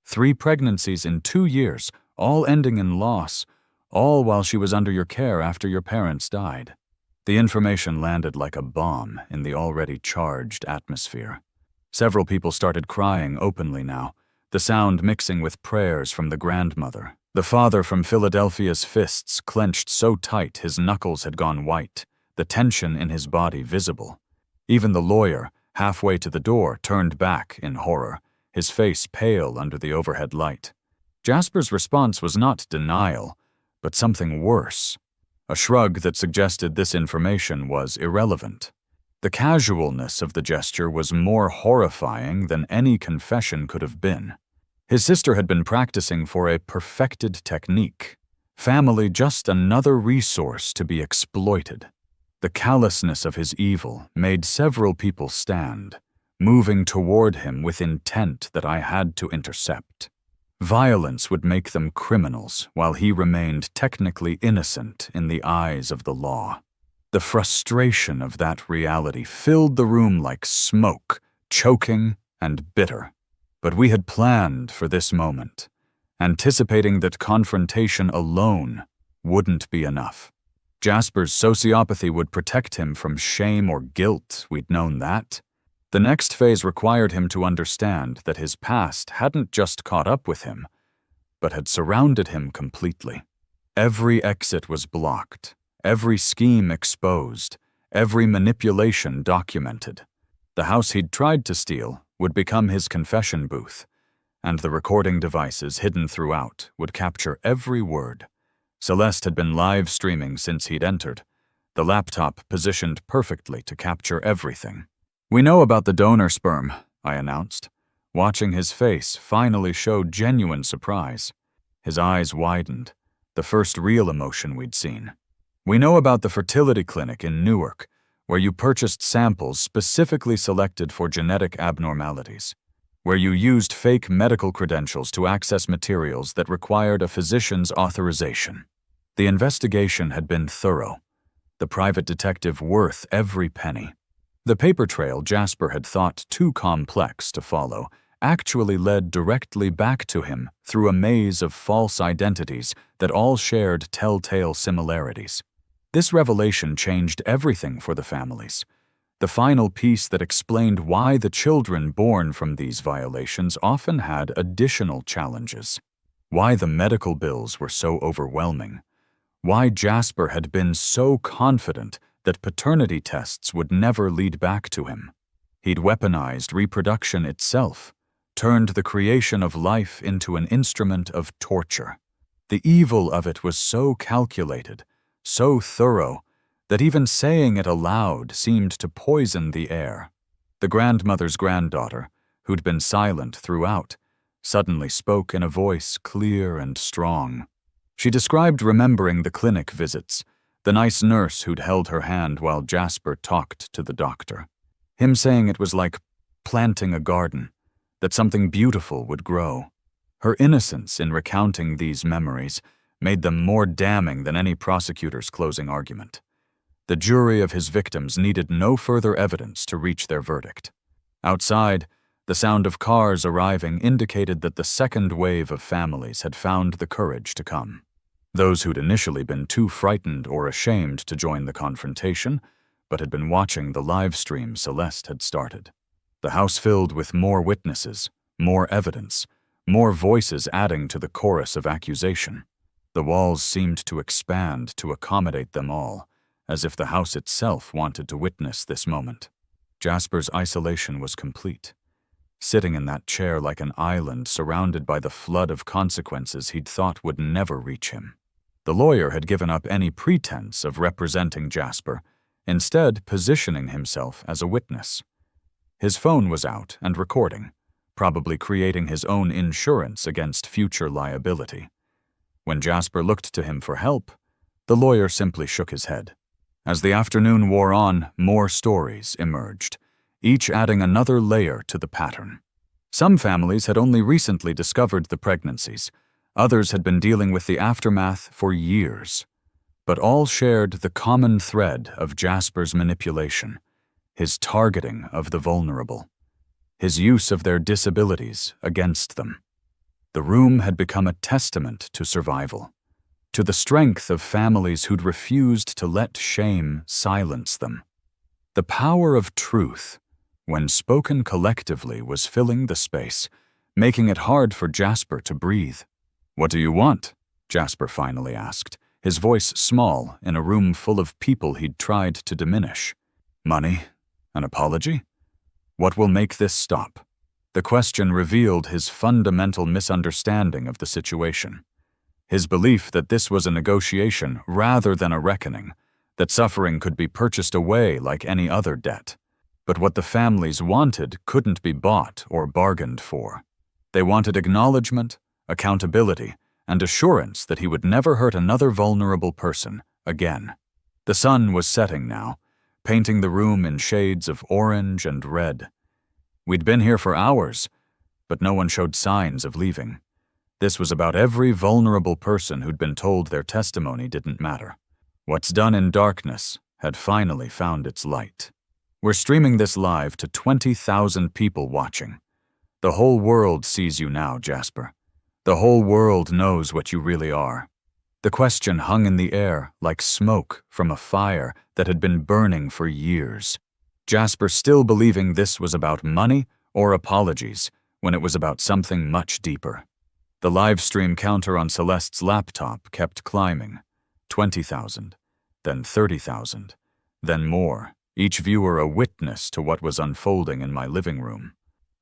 3 pregnancies in 2 years, all ending in loss, all while she was under your care after your parents died. The information landed like a bomb in the already charged atmosphere. Several people started crying openly now, the sound mixing with prayers from the grandmother. The father from Philadelphia's fists clenched so tight his knuckles had gone white, the tension in his body visible. Even the lawyer, halfway to the door, turned back in horror, his face pale under the overhead light. Jasper's response was not denial, but something worse. A shrug that suggested this information was irrelevant. The casualness of the gesture was more horrifying than any confession could have been. His sister had been practicing for a perfected technique. Family just another resource to be exploited. The callousness of his evil made several people stand, moving toward him with intent that I had to intercept. Violence would make them criminals, while he remained technically innocent in the eyes of the law. The frustration of that reality filled the room like smoke, choking and bitter. But we had planned for this moment, anticipating that confrontation alone wouldn't be enough. Jasper's sociopathy would protect him from shame or guilt, we'd known that. The next phase required him to understand that his past hadn't just caught up with him, but had surrounded him completely. Every exit was blocked, every scheme exposed, every manipulation documented. The house he'd tried to steal would become his confession booth, and the recording devices hidden throughout would capture every word. Celeste had been live streaming since he'd entered, the laptop positioned perfectly to capture everything. "We know about the donor sperm," I announced. Watching his face finally showed genuine surprise. His eyes widened, the first real emotion we'd seen. "We know about the fertility clinic in Newark, where you purchased samples specifically selected for genetic abnormalities, where you used fake medical credentials to access materials that required a physician's authorization. The investigation had been thorough, the private detective worth every penny. The paper trail Jasper had thought too complex to follow actually led directly back to him through a maze of false identities that all shared telltale similarities. This revelation changed everything for the families. The final piece that explained why the children born from these violations often had additional challenges. Why the medical bills were so overwhelming. Why Jasper had been so confident that paternity tests would never lead back to him. He'd weaponized reproduction itself, turned the creation of life into an instrument of torture. The evil of it was so calculated, so thorough, that even saying it aloud seemed to poison the air. The grandmother's granddaughter, who'd been silent throughout, suddenly spoke in a voice clear and strong. She described remembering the clinic visits, the nice nurse who'd held her hand while Jasper talked to the doctor. Him saying it was like planting a garden, that something beautiful would grow. Her innocence in recounting these memories made them more damning than any prosecutor's closing argument. The jury of his victims needed no further evidence to reach their verdict. Outside, the sound of cars arriving indicated that the second wave of families had found the courage to come. Those who'd initially been too frightened or ashamed to join the confrontation, but had been watching the live stream Celeste had started. The house filled with more witnesses, more evidence, more voices adding to the chorus of accusation. The walls seemed to expand to accommodate them all, as if the house itself wanted to witness this moment. Jasper's isolation was complete. Sitting in that chair like an island surrounded by the flood of consequences he'd thought would never reach him. The lawyer had given up any pretense of representing Jasper, instead positioning himself as a witness. His phone was out and recording, probably creating his own insurance against future liability. When Jasper looked to him for help, the lawyer simply shook his head. As the afternoon wore on, more stories emerged, each adding another layer to the pattern. Some families had only recently discovered the pregnancies, others had been dealing with the aftermath for years. But all shared the common thread of Jasper's manipulation, his targeting of the vulnerable, his use of their disabilities against them. The room had become a testament to survival, to the strength of families who'd refused to let shame silence them. The power of truth, when spoken collectively, was filling the space, making it hard for Jasper to breathe. "What do you want?" Jasper finally asked, his voice small in a room full of people he'd tried to diminish. "Money? An apology? What will make this stop?" The question revealed his fundamental misunderstanding of the situation. His belief that this was a negotiation rather than a reckoning, that suffering could be purchased away like any other debt. But what the families wanted couldn't be bought or bargained for. They wanted acknowledgement, accountability, and assurance that he would never hurt another vulnerable person again. The sun was setting now, painting the room in shades of orange and red. We'd been here for hours, but no one showed signs of leaving. This was about every vulnerable person who'd been told their testimony didn't matter. What's done in darkness had finally found its light. We're streaming this live to 20,000 people watching. The whole world sees you now, Jasper. The whole world knows what you really are. The question hung in the air like smoke from a fire that had been burning for years. Jasper still believing this was about money or apologies when it was about something much deeper. The live stream counter on Celeste's laptop kept climbing. 20,000, then 30,000, then more, each viewer a witness to what was unfolding in my living room.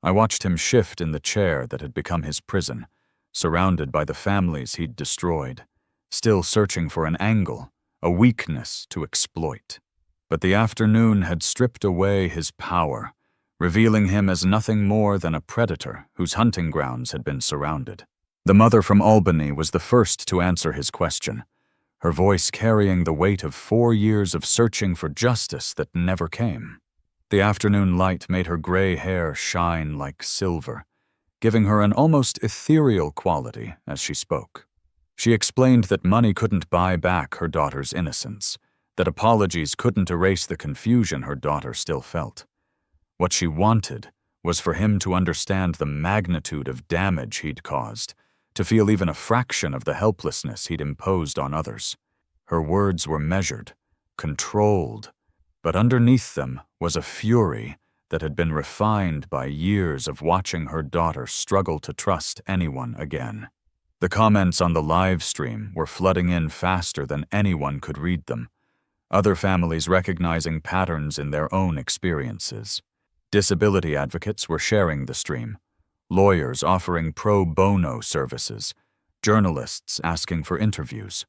I watched him shift in the chair that had become his prison, surrounded by the families he'd destroyed, still searching for an angle, a weakness to exploit. But the afternoon had stripped away his power, revealing him as nothing more than a predator whose hunting grounds had been surrounded. The mother from Albany was the first to answer his question, her voice carrying the weight of 4 years of searching for justice that never came. The afternoon light made her gray hair shine like silver, giving her an almost ethereal quality as she spoke. She explained that money couldn't buy back her daughter's innocence, that apologies couldn't erase the confusion her daughter still felt. What she wanted was for him to understand the magnitude of damage he'd caused, to feel even a fraction of the helplessness he'd imposed on others. Her words were measured, controlled, but underneath them was a fury that had been refined by years of watching her daughter struggle to trust anyone again. The comments on the live stream were flooding in faster than anyone could read them, other families recognizing patterns in their own experiences. Disability advocates were sharing the stream, lawyers offering pro bono services, journalists asking for interviews.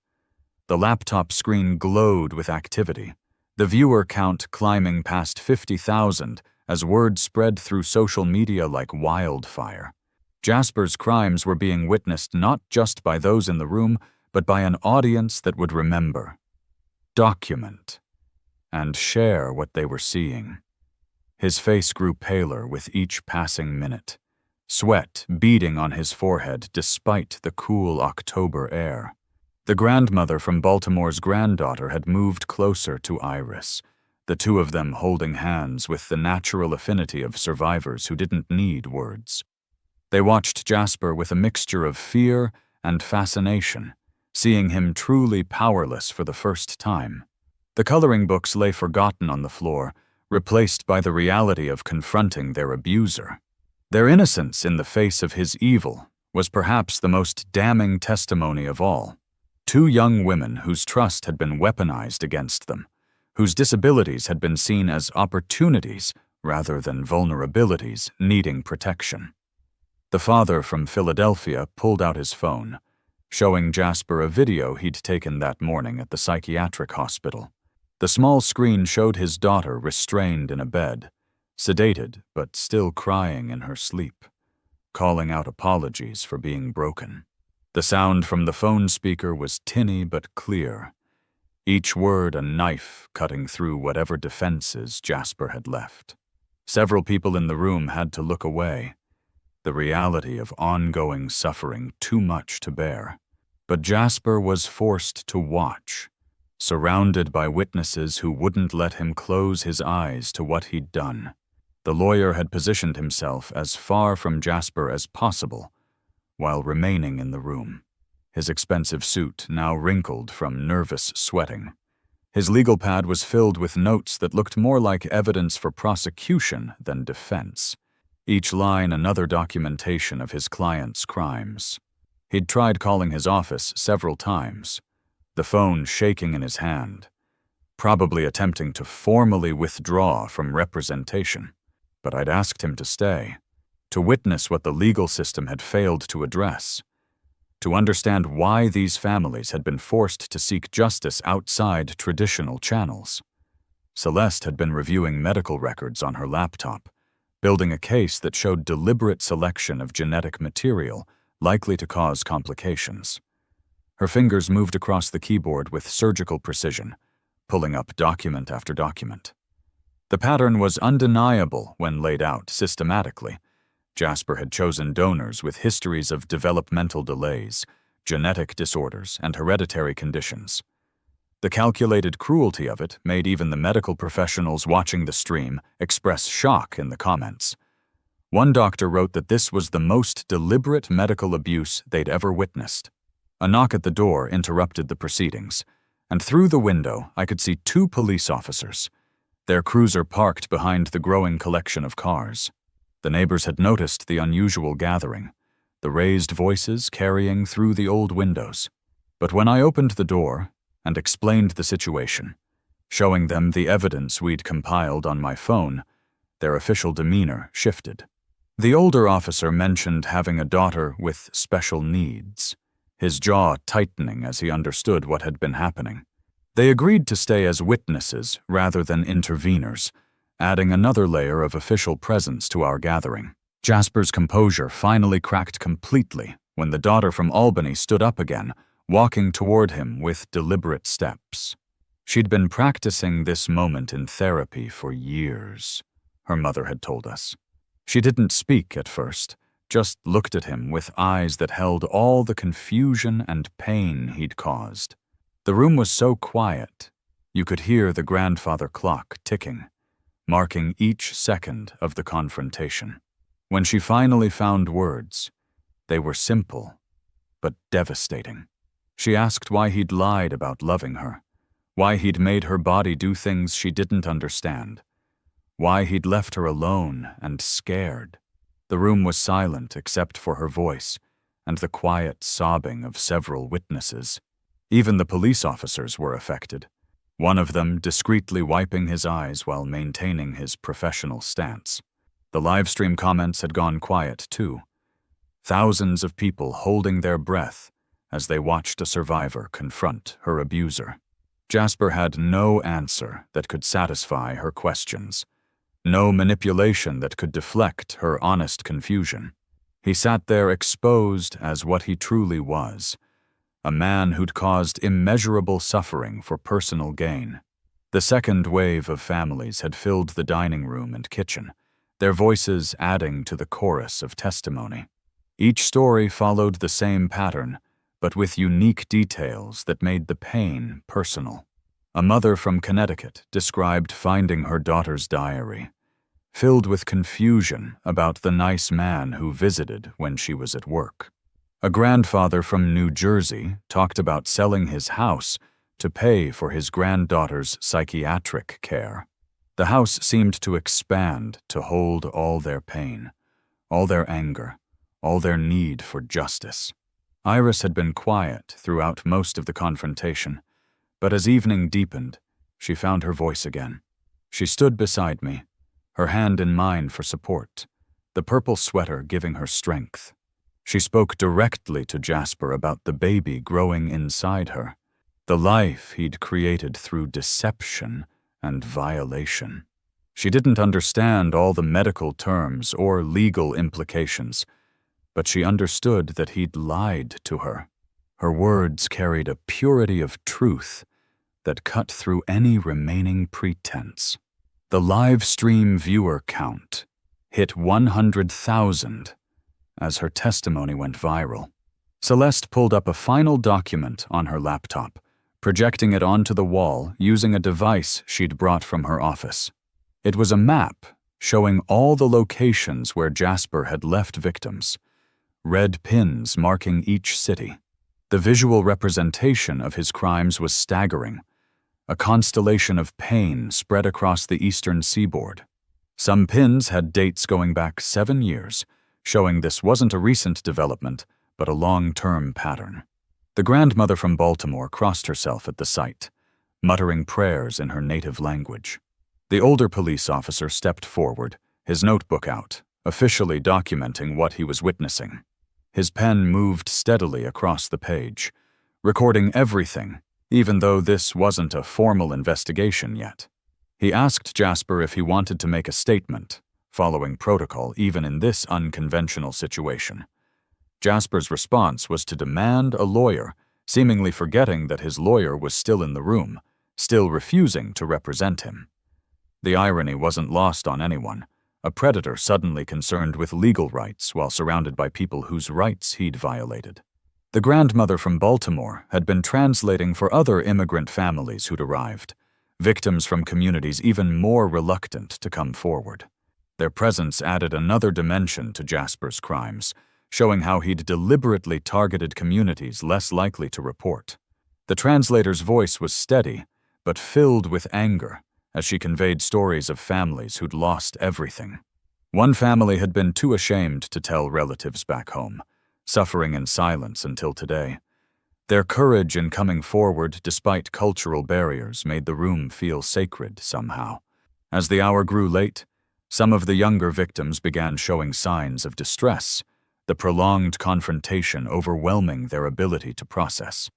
The laptop screen glowed with activity, the viewer count climbing past 50,000 as word spread through social media like wildfire. Jasper's crimes were being witnessed not just by those in the room, but by an audience that would remember, document, and share what they were seeing. His face grew paler with each passing minute, sweat beading on his forehead despite the cool October air. The grandmother from Baltimore's granddaughter had moved closer to Iris, the two of them holding hands with the natural affinity of survivors who didn't need words. They watched Jasper with a mixture of fear and fascination, seeing him truly powerless for the first time. The coloring books lay forgotten on the floor, replaced by the reality of confronting their abuser. Their innocence in the face of his evil was perhaps the most damning testimony of all. 2 young women whose trust had been weaponized against them, whose disabilities had been seen as opportunities rather than vulnerabilities needing protection. The father from Philadelphia pulled out his phone, showing Jasper a video he'd taken that morning at the psychiatric hospital. The small screen showed his daughter restrained in a bed, sedated but still crying in her sleep, calling out apologies for being broken. The sound from the phone speaker was tinny but clear, each word a knife cutting through whatever defenses Jasper had left. Several people in the room had to look away, the reality of ongoing suffering too much to bear. But Jasper was forced to watch, surrounded by witnesses who wouldn't let him close his eyes to what he'd done. The lawyer had positioned himself as far from Jasper as possible, while remaining in the room, his expensive suit now wrinkled from nervous sweating. His legal pad was filled with notes that looked more like evidence for prosecution than defense, each line another documentation of his client's crimes. He'd tried calling his office several times, the phone shaking in his hand, probably attempting to formally withdraw from representation. But I'd asked him to stay, to witness what the legal system had failed to address, to understand why these families had been forced to seek justice outside traditional channels. Celeste had been reviewing medical records on her laptop, building a case that showed deliberate selection of genetic material likely to cause complications. Her fingers moved across the keyboard with surgical precision, pulling up document after document. The pattern was undeniable when laid out systematically. Jasper had chosen donors with histories of developmental delays, genetic disorders, and hereditary conditions. The calculated cruelty of it made even the medical professionals watching the stream express shock in the comments. One doctor wrote that this was the most deliberate medical abuse they'd ever witnessed. A knock at the door interrupted the proceedings, and through the window I could see 2 police officers, their cruiser parked behind the growing collection of cars. The neighbors had noticed the unusual gathering, the raised voices carrying through the old windows. But when I opened the door and explained the situation, showing them the evidence we'd compiled on my phone, their official demeanor shifted. The older officer mentioned having a daughter with special needs, his jaw tightening as he understood what had been happening. They agreed to stay as witnesses rather than interveners, adding another layer of official presence to our gathering. Jasper's composure finally cracked completely when the daughter from Albany stood up again, walking toward him with deliberate steps. She'd been practicing this moment in therapy for years, her mother had told us. She didn't speak at first, just looked at him with eyes that held all the confusion and pain he'd caused. The room was so quiet, you could hear the grandfather clock ticking, marking each second of the confrontation. When she finally found words, they were simple, but devastating. She asked why he'd lied about loving her, why he'd made her body do things she didn't understand, why he'd left her alone and scared. The room was silent except for her voice and the quiet sobbing of several witnesses. Even the police officers were affected, one of them discreetly wiping his eyes while maintaining his professional stance. The livestream comments had gone quiet too, thousands of people holding their breath as they watched a survivor confront her abuser. Jasper had no answer that could satisfy her questions, no manipulation that could deflect her honest confusion. He sat there exposed as what he truly was, a man who'd caused immeasurable suffering for personal gain. The second wave of families had filled the dining room and kitchen, their voices adding to the chorus of testimony. Each story followed the same pattern, but with unique details that made the pain personal. A mother from Connecticut described finding her daughter's diary, filled with confusion about the nice man who visited when she was at work. A grandfather from New Jersey talked about selling his house to pay for his granddaughter's psychiatric care. The house seemed to expand to hold all their pain, all their anger, all their need for justice. Iris had been quiet throughout most of the confrontation, but as evening deepened, she found her voice again. She stood beside me, her hand in mine for support, the purple sweater giving her strength. She spoke directly to Jasper about the baby growing inside her, the life he'd created through deception and violation. She didn't understand all the medical terms or legal implications, but she understood that he'd lied to her. Her words carried a purity of truth that cut through any remaining pretense. The live stream viewer count hit 100,000 as her testimony went viral. Celeste pulled up a final document on her laptop, projecting it onto the wall using a device she'd brought from her office. It was a map showing all the locations where Jasper had left victims, red pins marking each city. The visual representation of his crimes was staggering, a constellation of pain spread across the eastern seaboard. Some pins had dates going back 7 years, showing this wasn't a recent development, but a long-term pattern. The grandmother from Baltimore crossed herself at the sight, muttering prayers in her native language. The older police officer stepped forward, his notebook out, officially documenting what he was witnessing. His pen moved steadily across the page, recording everything, even though this wasn't a formal investigation yet. He asked Jasper if he wanted to make a statement, following protocol even in this unconventional situation. Jasper's response was to demand a lawyer, seemingly forgetting that his lawyer was still in the room, still refusing to represent him. The irony wasn't lost on anyone, a predator suddenly concerned with legal rights while surrounded by people whose rights he'd violated. The grandmother from Baltimore had been translating for other immigrant families who'd arrived, victims from communities even more reluctant to come forward. Their presence added another dimension to Jasper's crimes, showing how he'd deliberately targeted communities less likely to report. The translator's voice was steady, but filled with anger, as she conveyed stories of families who'd lost everything. One family had been too ashamed to tell relatives back home, suffering in silence until today. Their courage in coming forward despite cultural barriers made the room feel sacred somehow. As the hour grew late, some of the younger victims began showing signs of distress, the prolonged confrontation overwhelming their ability to process.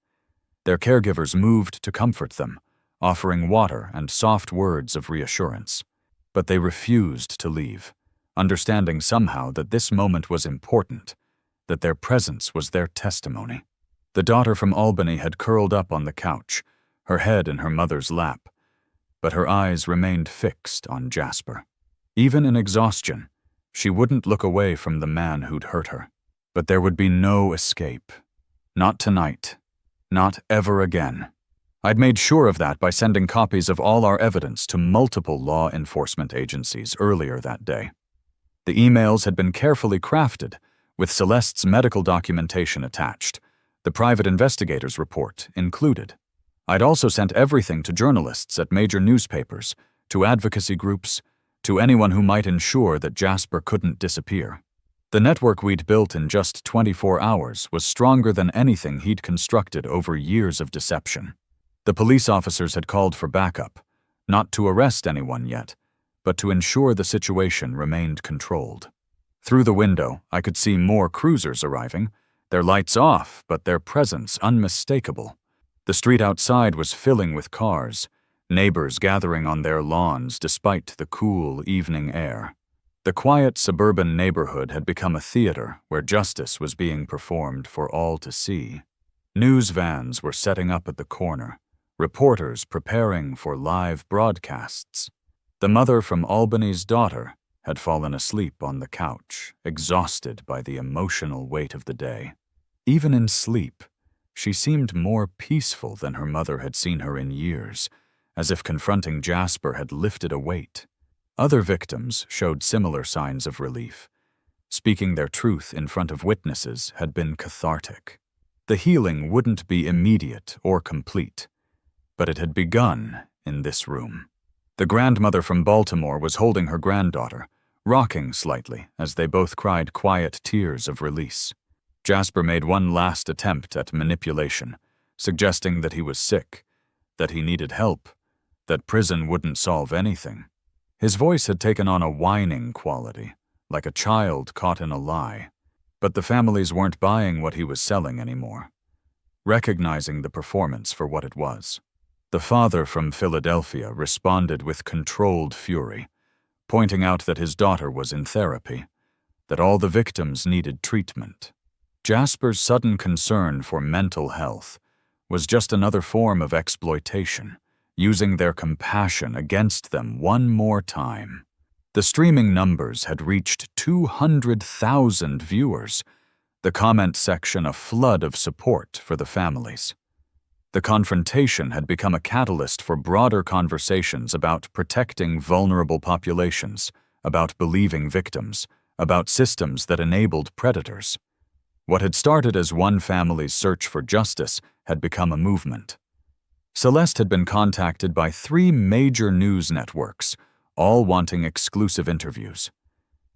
Their caregivers moved to comfort them, offering water and soft words of reassurance. But they refused to leave, understanding somehow that this moment was important, that their presence was their testimony. The daughter from Albany had curled up on the couch, her head in her mother's lap, but her eyes remained fixed on Jasper. Even in exhaustion, she wouldn't look away from the man who'd hurt her. But there would be no escape. Not tonight. Not ever again. I'd made sure of that by sending copies of all our evidence to multiple law enforcement agencies earlier that day. The emails had been carefully crafted, with Celeste's medical documentation attached, the private investigator's report included. I'd also sent everything to journalists at major newspapers, to advocacy groups, to anyone who might ensure that Jasper couldn't disappear. The network we'd built in just 24 hours was stronger than anything he'd constructed over years of deception. The police officers had called for backup, not to arrest anyone yet, but to ensure the situation remained controlled. Through the window, I could see more cruisers arriving, their lights off, but their presence unmistakable. The street outside was filling with cars, neighbors gathering on their lawns despite the cool evening air. The quiet suburban neighborhood had become a theater where justice was being performed for all to see. News vans were setting up at the corner, reporters preparing for live broadcasts. The mother from Albany's daughter had fallen asleep on the couch, exhausted by the emotional weight of the day. Even in sleep, she seemed more peaceful than her mother had seen her in years, as if confronting Jasper had lifted a weight. Other victims showed similar signs of relief. Speaking their truth in front of witnesses had been cathartic. The healing wouldn't be immediate or complete, but it had begun in this room. The grandmother from Baltimore was holding her granddaughter, rocking slightly as they both cried quiet tears of release. Jasper made one last attempt at manipulation, suggesting that he was sick, that he needed help, that prison wouldn't solve anything. His voice had taken on a whining quality, like a child caught in a lie. But the families weren't buying what he was selling anymore, recognizing the performance for what it was. The father from Philadelphia responded with controlled fury, pointing out that his daughter was in therapy, that all the victims needed treatment. Jasper's sudden concern for mental health was just another form of exploitation, using their compassion against them one more time. The streaming numbers had reached 200,000 viewers, the comment section a flood of support for the families. The confrontation had become a catalyst for broader conversations about protecting vulnerable populations, about believing victims, about systems that enabled predators. What had started as one family's search for justice had become a movement. Celeste had been contacted by 3 major news networks, all wanting exclusive interviews.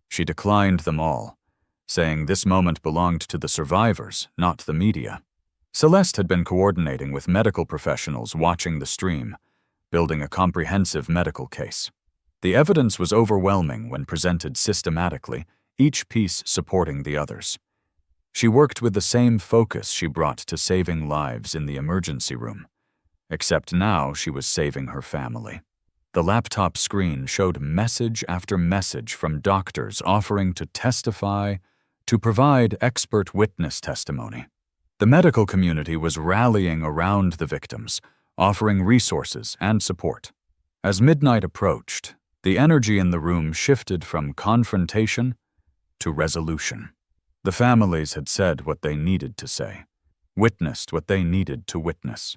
She declined them all, saying this moment belonged to the survivors, not the media. Celeste had been coordinating with medical professionals watching the stream, building a comprehensive medical case. The evidence was overwhelming when presented systematically, each piece supporting the others. She worked with the same focus she brought to saving lives in the emergency room, except now she was saving her family. The laptop screen showed message after message from doctors offering to testify, to provide expert witness testimony. The medical community was rallying around the victims, offering resources and support. As midnight approached, the energy in the room shifted from confrontation to resolution. The families had said what they needed to say, witnessed what they needed to witness.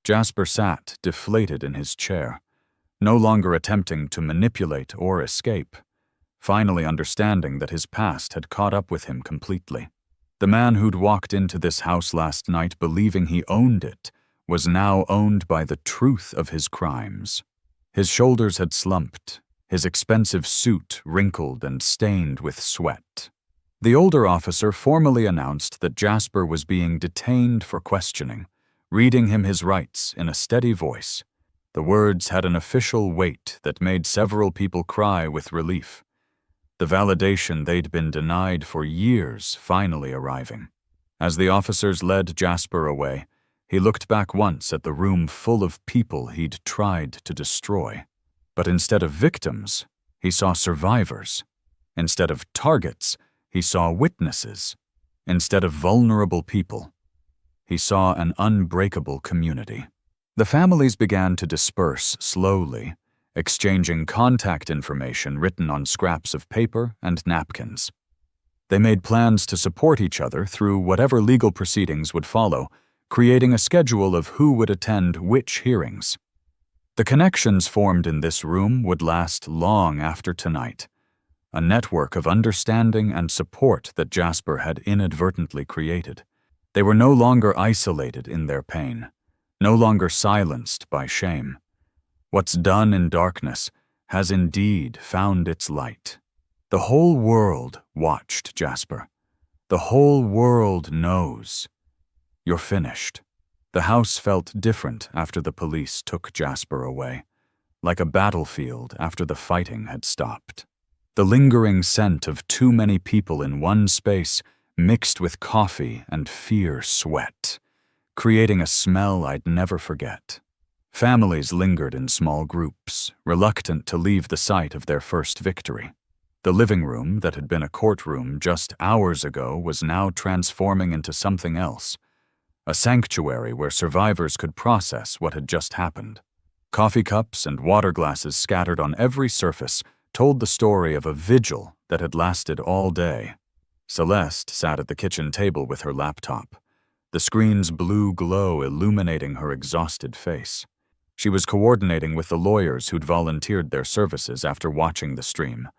Jasper sat deflated in his chair, no longer attempting to manipulate or escape, finally understanding that his past had caught up with him completely. The man who'd walked into this house last night believing he owned it was now owned by the truth of his crimes. His shoulders had slumped, his expensive suit wrinkled and stained with sweat. The older officer formally announced that Jasper was being detained for questioning, reading him his rights in a steady voice. The words had an official weight that made several people cry with relief. The validation they'd been denied for years finally arriving. As the officers led Jasper away, he looked back once at the room full of people he'd tried to destroy. But instead of victims, he saw survivors. Instead of targets, he saw witnesses. Instead of vulnerable people, he saw an unbreakable community. The families began to disperse slowly, exchanging contact information written on scraps of paper and napkins. They made plans to support each other through whatever legal proceedings would follow, creating a schedule of who would attend which hearings. The connections formed in this room would last long after tonight, a network of understanding and support that Jasper had inadvertently created. They were no longer isolated in their pain, no longer silenced by shame. What's done in darkness has indeed found its light. The whole world watched Jasper. The whole world knows. You're finished. The house felt different after the police took Jasper away, like a battlefield after the fighting had stopped. The lingering scent of too many people in one space mixed with coffee and fear sweat, creating a smell I'd never forget. Families lingered in small groups, reluctant to leave the site of their first victory. The living room that had been a courtroom just hours ago was now transforming into something else, a sanctuary where survivors could process what had just happened. Coffee cups and water glasses scattered on every surface told the story of a vigil that had lasted all day. Celeste sat at the kitchen table with her laptop, the screen's blue glow illuminating her exhausted face. She was coordinating with the lawyers who'd volunteered their services after watching the stream,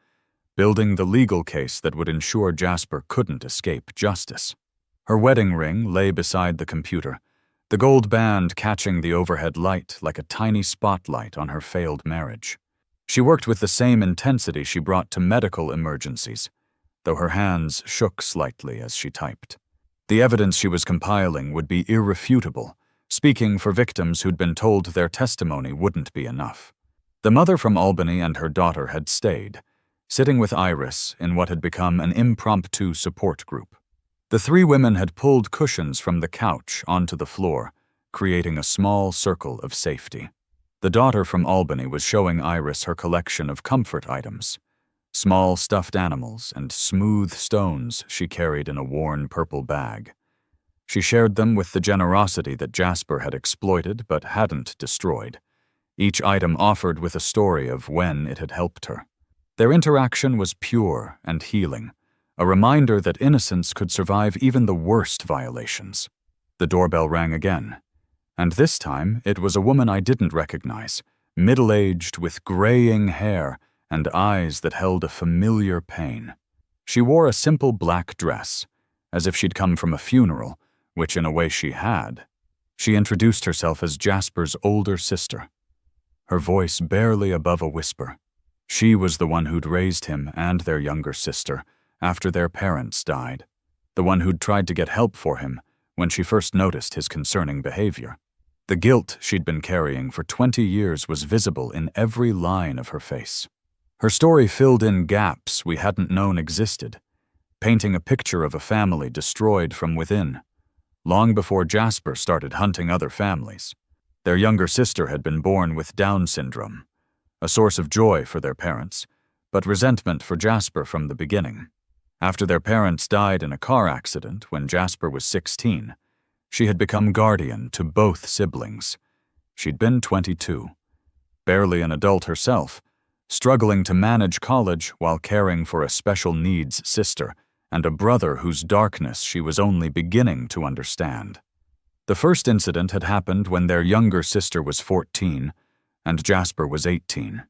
building the legal case that would ensure Jasper couldn't escape justice. Her wedding ring lay beside the computer, the gold band catching the overhead light like a tiny spotlight on her failed marriage. She worked with the same intensity she brought to medical emergencies, though her hands shook slightly as she typed. The evidence she was compiling would be irrefutable, speaking for victims who'd been told their testimony wouldn't be enough. The mother from Albany and her daughter had stayed, sitting with Iris in what had become an impromptu support group. The 3 women had pulled cushions from the couch onto the floor, creating a small circle of safety. The daughter from Albany was showing Iris her collection of comfort items, small stuffed animals and smooth stones she carried in a worn purple bag. She shared them with the generosity that Jasper had exploited but hadn't destroyed, each item offered with a story of when it had helped her. Their interaction was pure and healing, a reminder that innocence could survive even the worst violations. The doorbell rang again, and this time it was a woman I didn't recognize, middle-aged with graying hair and eyes that held a familiar pain. She wore a simple black dress, as if she'd come from a funeral, which in a way she had. She introduced herself as Jasper's older sister, her voice barely above a whisper. She was the one who'd raised him and their younger sister after their parents died, the one who'd tried to get help for him when she first noticed his concerning behavior. The guilt she'd been carrying for 20 years was visible in every line of her face. Her story filled in gaps we hadn't known existed, painting a picture of a family destroyed from within. Long before Jasper started hunting other families, their younger sister had been born with Down syndrome, a source of joy for their parents, but resentment for Jasper from the beginning. After their parents died in a car accident when Jasper was 16, she had become guardian to both siblings. She'd been 22, barely an adult herself, struggling to manage college while caring for a special needs sister and a brother whose darkness she was only beginning to understand. The first incident had happened when their younger sister was 14 and Jasper was 18.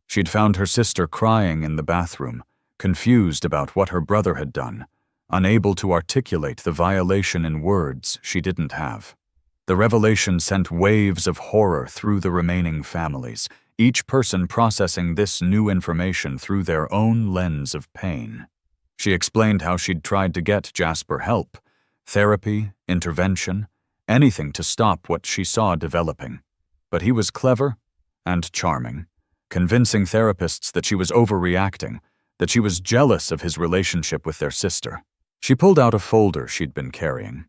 She'd found her sister crying in the bathroom, confused about what her brother had done, unable to articulate the violation in words she didn't have. The revelation sent waves of horror through the remaining families, each person processing this new information through their own lens of pain. She explained how she'd tried to get Jasper help, therapy, intervention, anything to stop what she saw developing. But he was clever and charming, convincing therapists that she was overreacting, that she was jealous of his relationship with their sister. She pulled out a folder she'd been carrying,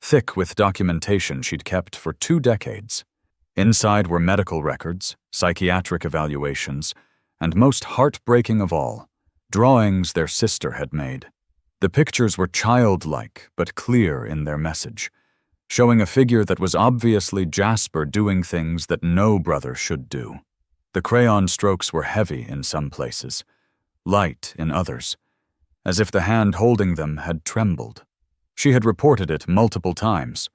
thick with documentation she'd kept for 2 decades. Inside were medical records, psychiatric evaluations, and most heartbreaking of all, drawings their sister had made. The pictures were childlike but clear in their message, showing a figure that was obviously Jasper doing things that no brother should do. The crayon strokes were heavy in some places, light in others, as if the hand holding them had trembled. She had reported it multiple times,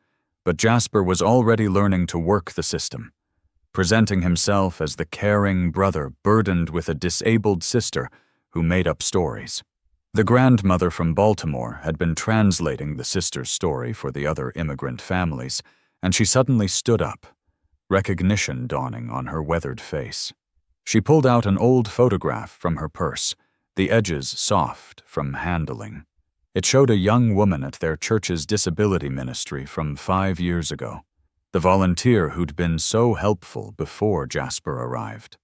but Jasper was already learning to work the system, presenting himself as the caring brother burdened with a disabled sister who made up stories. The grandmother from Baltimore had been translating the sister's story for the other immigrant families, and she suddenly stood up, recognition dawning on her weathered face. She pulled out an old photograph from her purse, the edges soft from handling. It showed a young woman at their church's disability ministry from 5 years ago, the volunteer who'd been so helpful before Jasper arrived.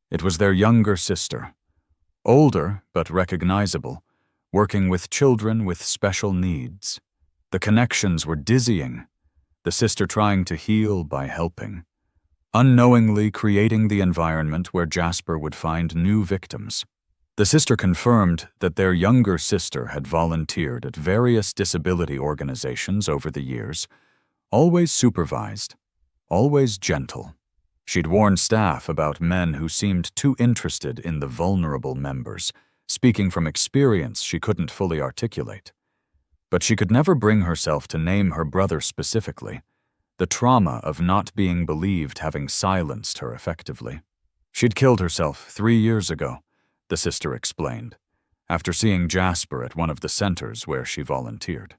It was their younger sister, older but recognizable, working with children with special needs. The connections were dizzying, the sister trying to heal by helping, unknowingly creating the environment where Jasper would find new victims. The sister confirmed that their younger sister had volunteered at various disability organizations over the years, always supervised, always gentle. She'd warned staff about men who seemed too interested in the vulnerable members, speaking from experience she couldn't fully articulate. But she could never bring herself to name her brother specifically, the trauma of not being believed having silenced her effectively. She'd killed herself 3 years ago, the sister explained, after seeing Jasper at one of the centers where she volunteered.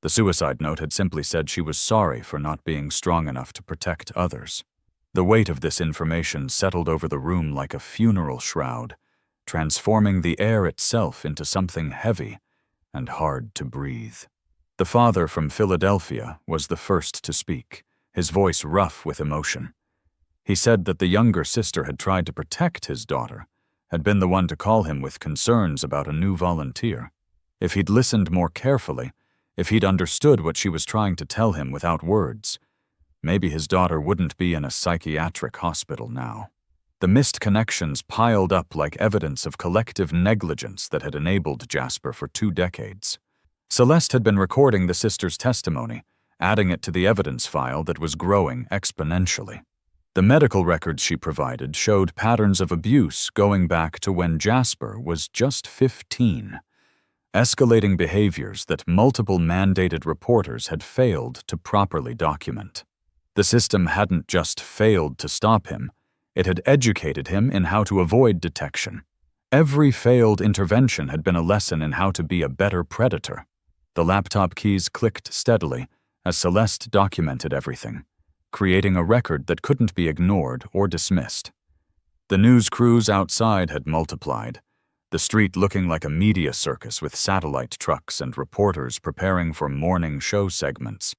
The suicide note had simply said she was sorry for not being strong enough to protect others. The weight of this information settled over the room like a funeral shroud, transforming the air itself into something heavy and hard to breathe. The father from Philadelphia was the first to speak, his voice rough with emotion. He said that the younger sister had tried to protect his daughter, had been the one to call him with concerns about a new volunteer. If he'd listened more carefully, if he'd understood what she was trying to tell him without words, maybe his daughter wouldn't be in a psychiatric hospital now. The missed connections piled up like evidence of collective negligence that had enabled Jasper for 2 decades. Celeste had been recording the sister's testimony, adding it to the evidence file that was growing exponentially. The medical records she provided showed patterns of abuse going back to when Jasper was just 15, escalating behaviors that multiple mandated reporters had failed to properly document. The system hadn't just failed to stop him, it had educated him in how to avoid detection. Every failed intervention had been a lesson in how to be a better predator. The laptop keys clicked steadily as Celeste documented everything, creating a record that couldn't be ignored or dismissed. The news crews outside had multiplied, the street looking like a media circus with satellite trucks and reporters preparing for morning show segments.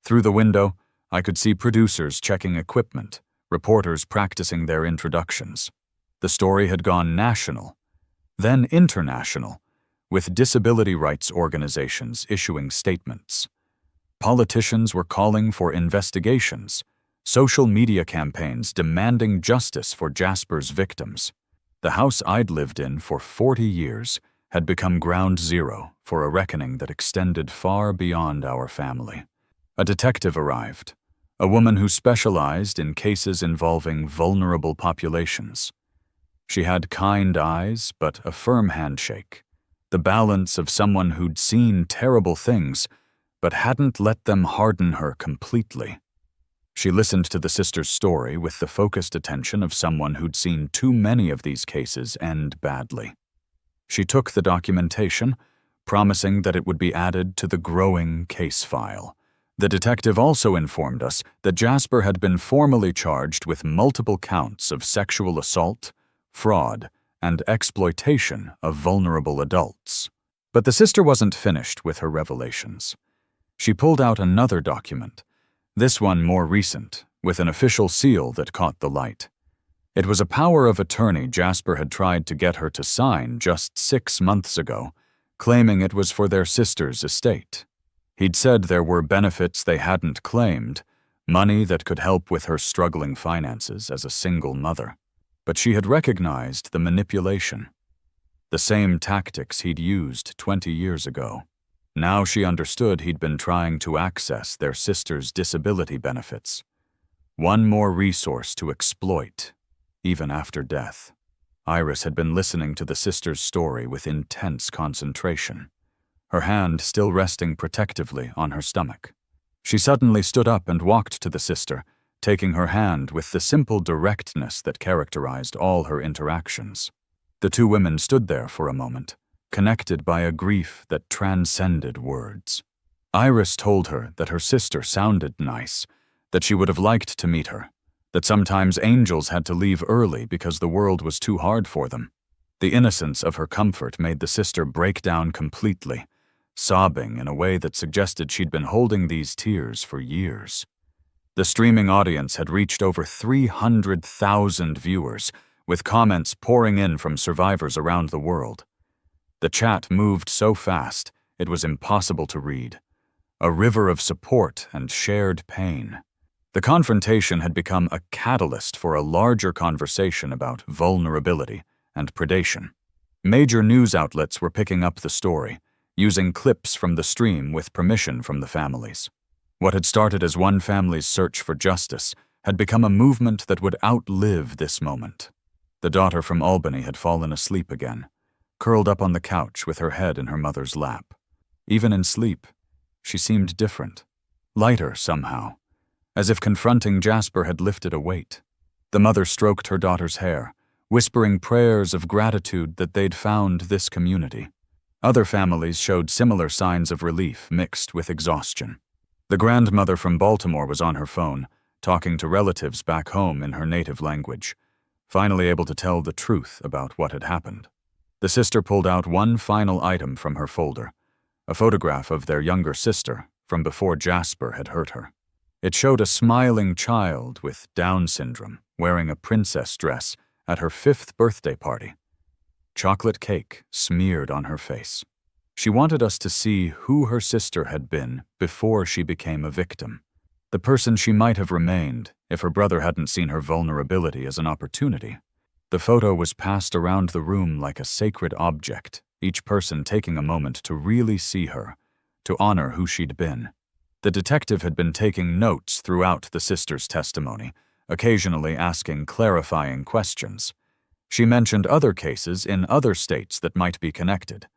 Through the window, I could see producers checking equipment, reporters practicing their introductions. The story had gone national, then international, with disability rights organizations issuing statements. Politicians were calling for investigations, social media campaigns demanding justice for Jasper's victims. The house I'd lived in for 40 years had become ground zero for a reckoning that extended far beyond our family. A detective arrived, a woman who specialized in cases involving vulnerable populations. She had kind eyes, but a firm handshake, the balance of someone who'd seen terrible things, but hadn't let them harden her completely. She listened to the sister's story with the focused attention of someone who'd seen too many of these cases end badly. She took the documentation, promising that it would be added to the growing case file. The detective also informed us that Jasper had been formally charged with multiple counts of sexual assault, fraud, and exploitation of vulnerable adults. But the sister wasn't finished with her revelations. She pulled out another document, this one more recent, with an official seal that caught the light. It was a power of attorney Jasper had tried to get her to sign just 6 months ago, claiming it was for their sister's estate. He'd said there were benefits they hadn't claimed, money that could help with her struggling finances as a single mother. But she had recognized the manipulation, the same tactics he'd used 20 years ago. Now she understood he'd been trying to access their sister's disability benefits. One more resource to exploit, even after death. Iris had been listening to the sister's story with intense concentration, her hand still resting protectively on her stomach. She suddenly stood up and walked to the sister, taking her hand with the simple directness that characterized all her interactions. The two women stood there for a moment, connected by a grief that transcended words. Iris told her that her sister sounded nice, that she would have liked to meet her, that sometimes angels had to leave early because the world was too hard for them. The innocence of her comfort made the sister break down completely, sobbing in a way that suggested she'd been holding these tears for years. The streaming audience had reached over 300,000 viewers, with comments pouring in from survivors around the world. The chat moved so fast, it was impossible to read. A river of support and shared pain. The confrontation had become a catalyst for a larger conversation about vulnerability and predation. Major news outlets were picking up the story, using clips from the stream with permission from the families. What had started as one family's search for justice had become a movement that would outlive this moment. The daughter from Albany had fallen asleep again, curled up on the couch with her head in her mother's lap. Even in sleep, she seemed different, lighter somehow, as if confronting Jasper had lifted a weight. The mother stroked her daughter's hair, whispering prayers of gratitude that they'd found this community. Other families showed similar signs of relief mixed with exhaustion. The grandmother from Baltimore was on her phone, talking to relatives back home in her native language, finally able to tell the truth about what had happened. The sister pulled out one final item from her folder, a photograph of their younger sister from before Jasper had hurt her. It showed a smiling child with Down syndrome wearing a princess dress at her 5th birthday party. Chocolate cake smeared on her face. She wanted us to see who her sister had been before she became a victim, the person she might have remained if her brother hadn't seen her vulnerability as an opportunity. The photo was passed around the room like a sacred object, each person taking a moment to really see her, to honor who she'd been. The detective had been taking notes throughout the sister's testimony, occasionally asking clarifying questions. She mentioned other cases in other states that might be connected,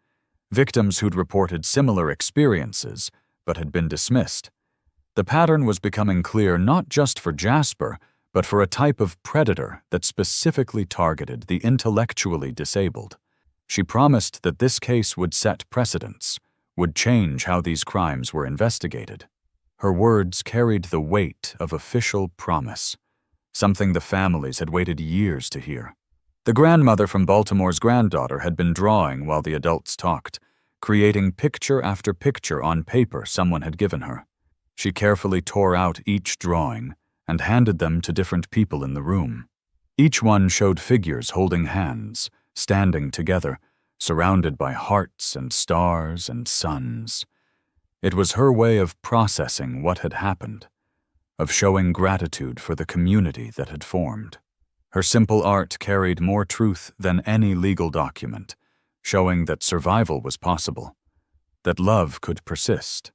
victims who'd reported similar experiences but had been dismissed. The pattern was becoming clear not just for Jasper, but for a type of predator that specifically targeted the intellectually disabled. She promised that this case would set precedents, would change how these crimes were investigated. Her words carried the weight of official promise, something the families had waited years to hear. The grandmother from Baltimore's granddaughter had been drawing while the adults talked, creating picture after picture on paper someone had given her. She carefully tore out each drawing and handed them to different people in the room. Each one showed figures holding hands, standing together, surrounded by hearts and stars and suns. It was her way of processing what had happened, of showing gratitude for the community that had formed. Her simple art carried more truth than any legal document, showing that survival was possible, that love could persist.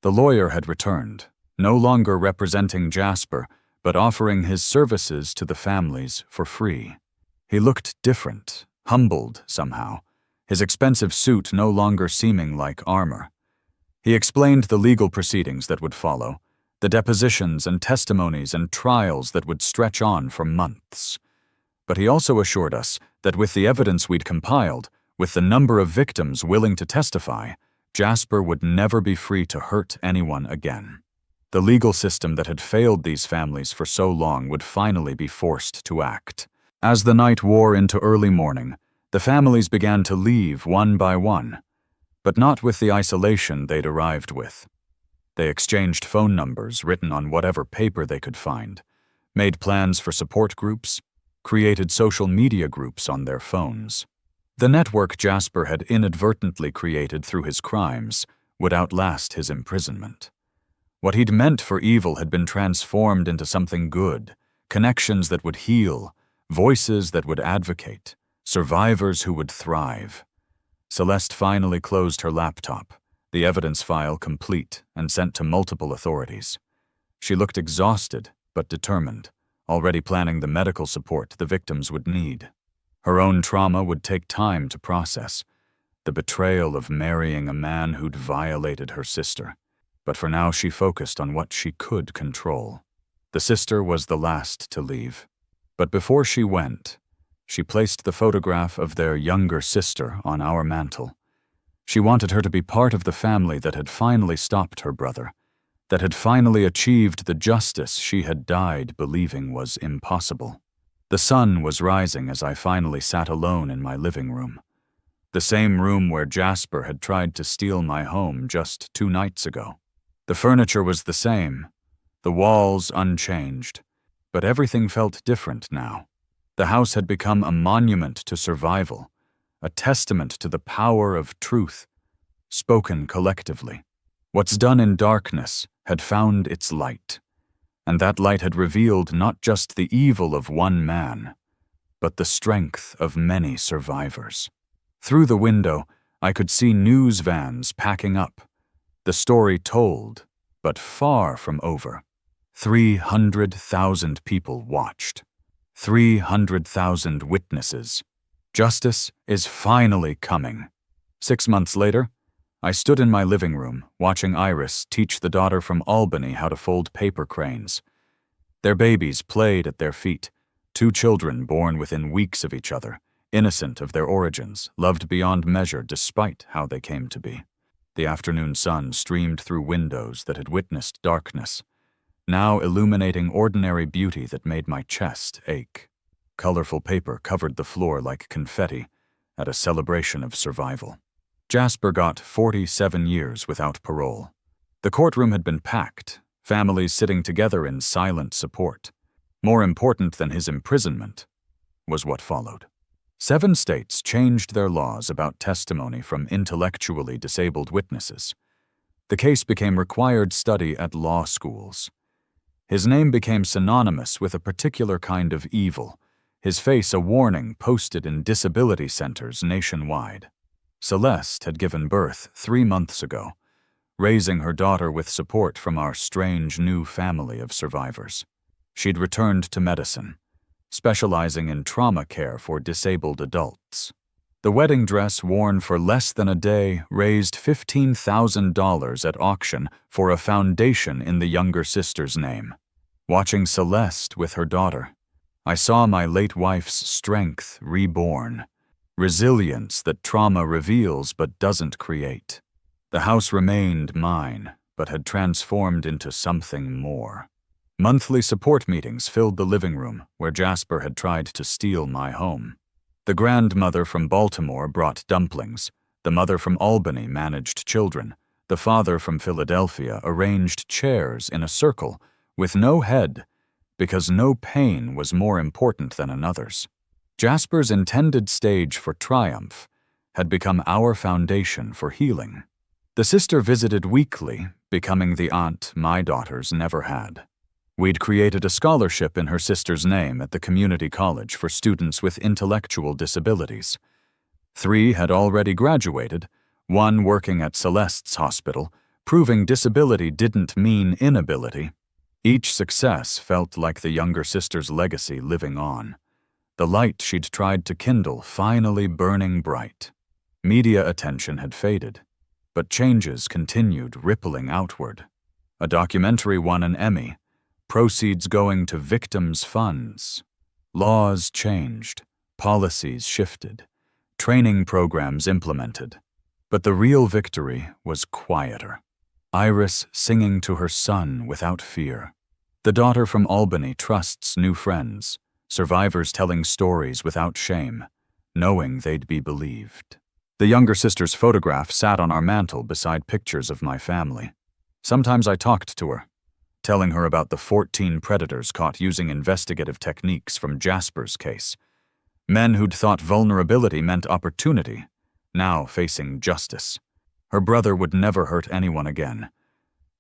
The lawyer had returned, no longer representing Jasper, but offering his services to the families for free. He looked different, humbled somehow, his expensive suit no longer seeming like armor. He explained the legal proceedings that would follow, the depositions and testimonies and trials that would stretch on for months. But he also assured us that with the evidence we'd compiled, with the number of victims willing to testify, Jasper would never be free to hurt anyone again. The legal system that had failed these families for so long would finally be forced to act. As the night wore into early morning, the families began to leave one by one, but not with the isolation they'd arrived with. They exchanged phone numbers written on whatever paper they could find, made plans for support groups, created social media groups on their phones. The network Jasper had inadvertently created through his crimes would outlast his imprisonment. What he'd meant for evil had been transformed into something good, connections that would heal, voices that would advocate, survivors who would thrive. Celeste finally closed her laptop, the evidence file complete and sent to multiple authorities. She looked exhausted but determined, already planning the medical support the victims would need. Her own trauma would take time to process, the betrayal of marrying a man who'd violated her sister. But for now she focused on what she could control. The sister was the last to leave. But before she went, she placed the photograph of their younger sister on our mantel. She wanted her to be part of the family that had finally stopped her brother, that had finally achieved the justice she had died believing was impossible. The sun was rising as I finally sat alone in my living room, the same room where Jasper had tried to steal my home just 2 nights ago. The furniture was the same, the walls unchanged, but everything felt different now. The house had become a monument to survival, a testament to the power of truth, spoken collectively. What's done in darkness had found its light, and that light had revealed not just the evil of one man, but the strength of many survivors. Through the window, I could see news vans packing up, the story told, but far from over. 300,000 people watched. 300,000 witnesses. Justice is finally coming. 6 months later, I stood in my living room, watching Iris teach the daughter from Albany how to fold paper cranes. Their babies played at their feet, 2 children born within weeks of each other, innocent of their origins, loved beyond measure despite how they came to be. The afternoon sun streamed through windows that had witnessed darkness, now illuminating ordinary beauty that made my chest ache. Colorful paper covered the floor like confetti at a celebration of survival. Jasper got 47 years without parole. The courtroom had been packed, families sitting together in silent support. More important than his imprisonment was what followed. 7 states changed their laws about testimony from intellectually disabled witnesses. The case became required study at law schools. His name became synonymous with a particular kind of evil, his face a warning posted in disability centers nationwide. Celeste had given birth 3 months ago, raising her daughter with support from our strange new family of survivors. She'd returned to medicine, specializing in trauma care for disabled adults. The wedding dress worn for less than a day raised $15,000 at auction for a foundation in the younger sister's name. Watching Celeste with her daughter, I saw my late wife's strength reborn, resilience that trauma reveals but doesn't create. The house remained mine, but had transformed into something more. Monthly support meetings filled the living room where Jasper had tried to steal my home. The grandmother from Baltimore brought dumplings. The mother from Albany managed children. The father from Philadelphia arranged chairs in a circle with no head, because no pain was more important than another's. Jasper's intended stage for triumph had become our foundation for healing. The sister visited weekly, becoming the aunt my daughters never had. We'd created a scholarship in her sister's name at the community college for students with intellectual disabilities. 3 had already graduated, 1 working at Celeste's hospital, proving disability didn't mean inability. Each success felt like the younger sister's legacy living on. The light she'd tried to kindle finally burning bright. Media attention had faded, but changes continued rippling outward. A documentary won an Emmy, proceeds going to victims' funds. Laws changed, policies shifted, training programs implemented. But the real victory was quieter. Iris singing to her son without fear. The daughter from Albany trusts new friends, survivors telling stories without shame, knowing they'd be believed. The younger sister's photograph sat on our mantel beside pictures of my family. Sometimes I talked to her, telling her about the 14 predators caught using investigative techniques from Jasper's case. Men who'd thought vulnerability meant opportunity, now facing justice. Her brother would never hurt anyone again.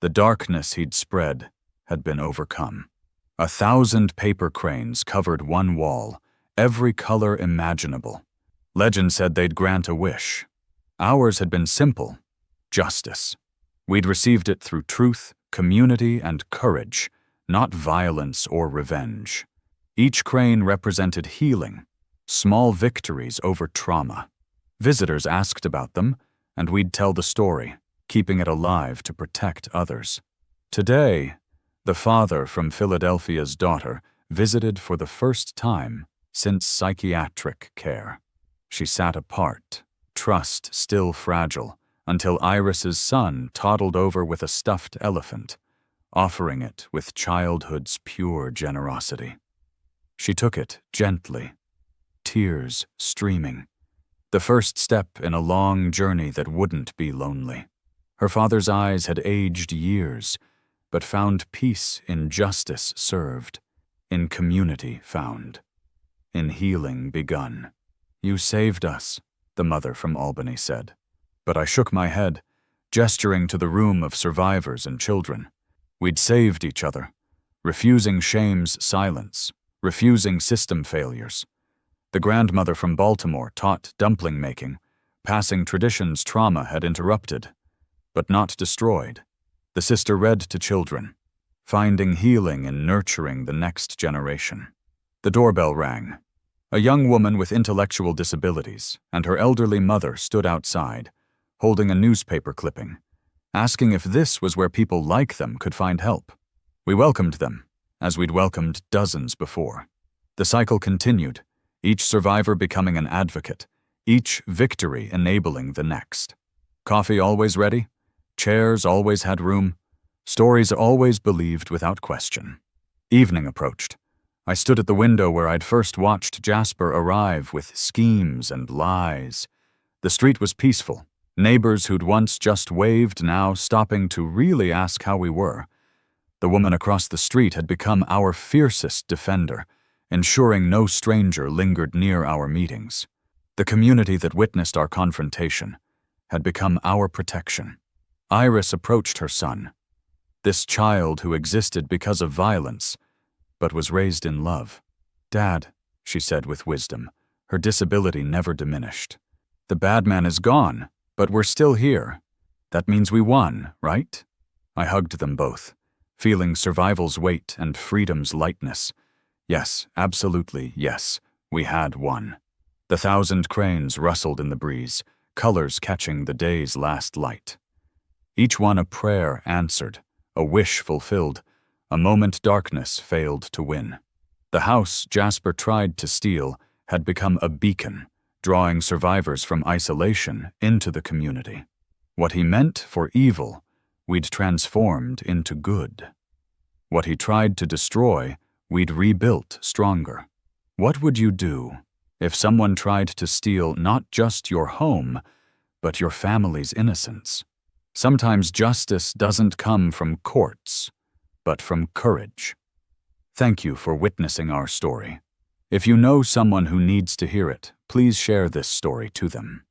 The darkness he'd spread had been overcome. 1,000 paper cranes covered one wall, every color imaginable. Legend said they'd grant a wish. Ours had been simple: justice. We'd received it through truth, community, and courage, not violence or revenge. Each crane represented healing, small victories over trauma. Visitors asked about them, and we'd tell the story, keeping it alive to protect others. Today, the father from Philadelphia's daughter visited for the first time since psychiatric care. She sat apart, trust still fragile, until Iris's son toddled over with a stuffed elephant, offering it with childhood's pure generosity. She took it gently, tears streaming. The first step in a long journey that wouldn't be lonely. Her father's eyes had aged years, but found peace in justice served, in community found, in healing begun. "You saved us," the mother from Albany said. But I shook my head, gesturing to the room of survivors and children. We'd saved each other, refusing shame's silence, refusing system failures. The grandmother from Baltimore taught dumpling making, passing traditions trauma had interrupted, but not destroyed. The sister read to children, finding healing in nurturing the next generation. The doorbell rang. A young woman with intellectual disabilities and her elderly mother stood outside, holding a newspaper clipping, asking if this was where people like them could find help. We welcomed them, as we'd welcomed dozens before. The cycle continued, each survivor becoming an advocate, each victory enabling the next. Coffee always ready, chairs always had room, stories always believed without question. Evening approached. I stood at the window where I'd first watched Jasper arrive with schemes and lies. The street was peaceful, neighbors who'd once just waved now stopping to really ask how we were. The woman across the street had become our fiercest defender, ensuring no stranger lingered near our meetings. The community that witnessed our confrontation had become our protection. Iris approached her son, this child who existed because of violence, but was raised in love. "Dad," she said with wisdom, her disability never diminished. "The bad man is gone, but we're still here. That means we won, right?" I hugged them both, feeling survival's weight and freedom's lightness. Yes, absolutely yes, we had won. The 1,000 cranes rustled in the breeze, colors catching the day's last light. Each one a prayer answered, a wish fulfilled, a moment darkness failed to win. The house Jasper tried to steal had become a beacon, drawing survivors from isolation into the community. What he meant for evil, we'd transformed into good. What he tried to destroy, we'd rebuilt stronger. What would you do if someone tried to steal not just your home, but your family's innocence? Sometimes justice doesn't come from courts, but from courage. Thank you for witnessing our story. If you know someone who needs to hear it, please share this story to them.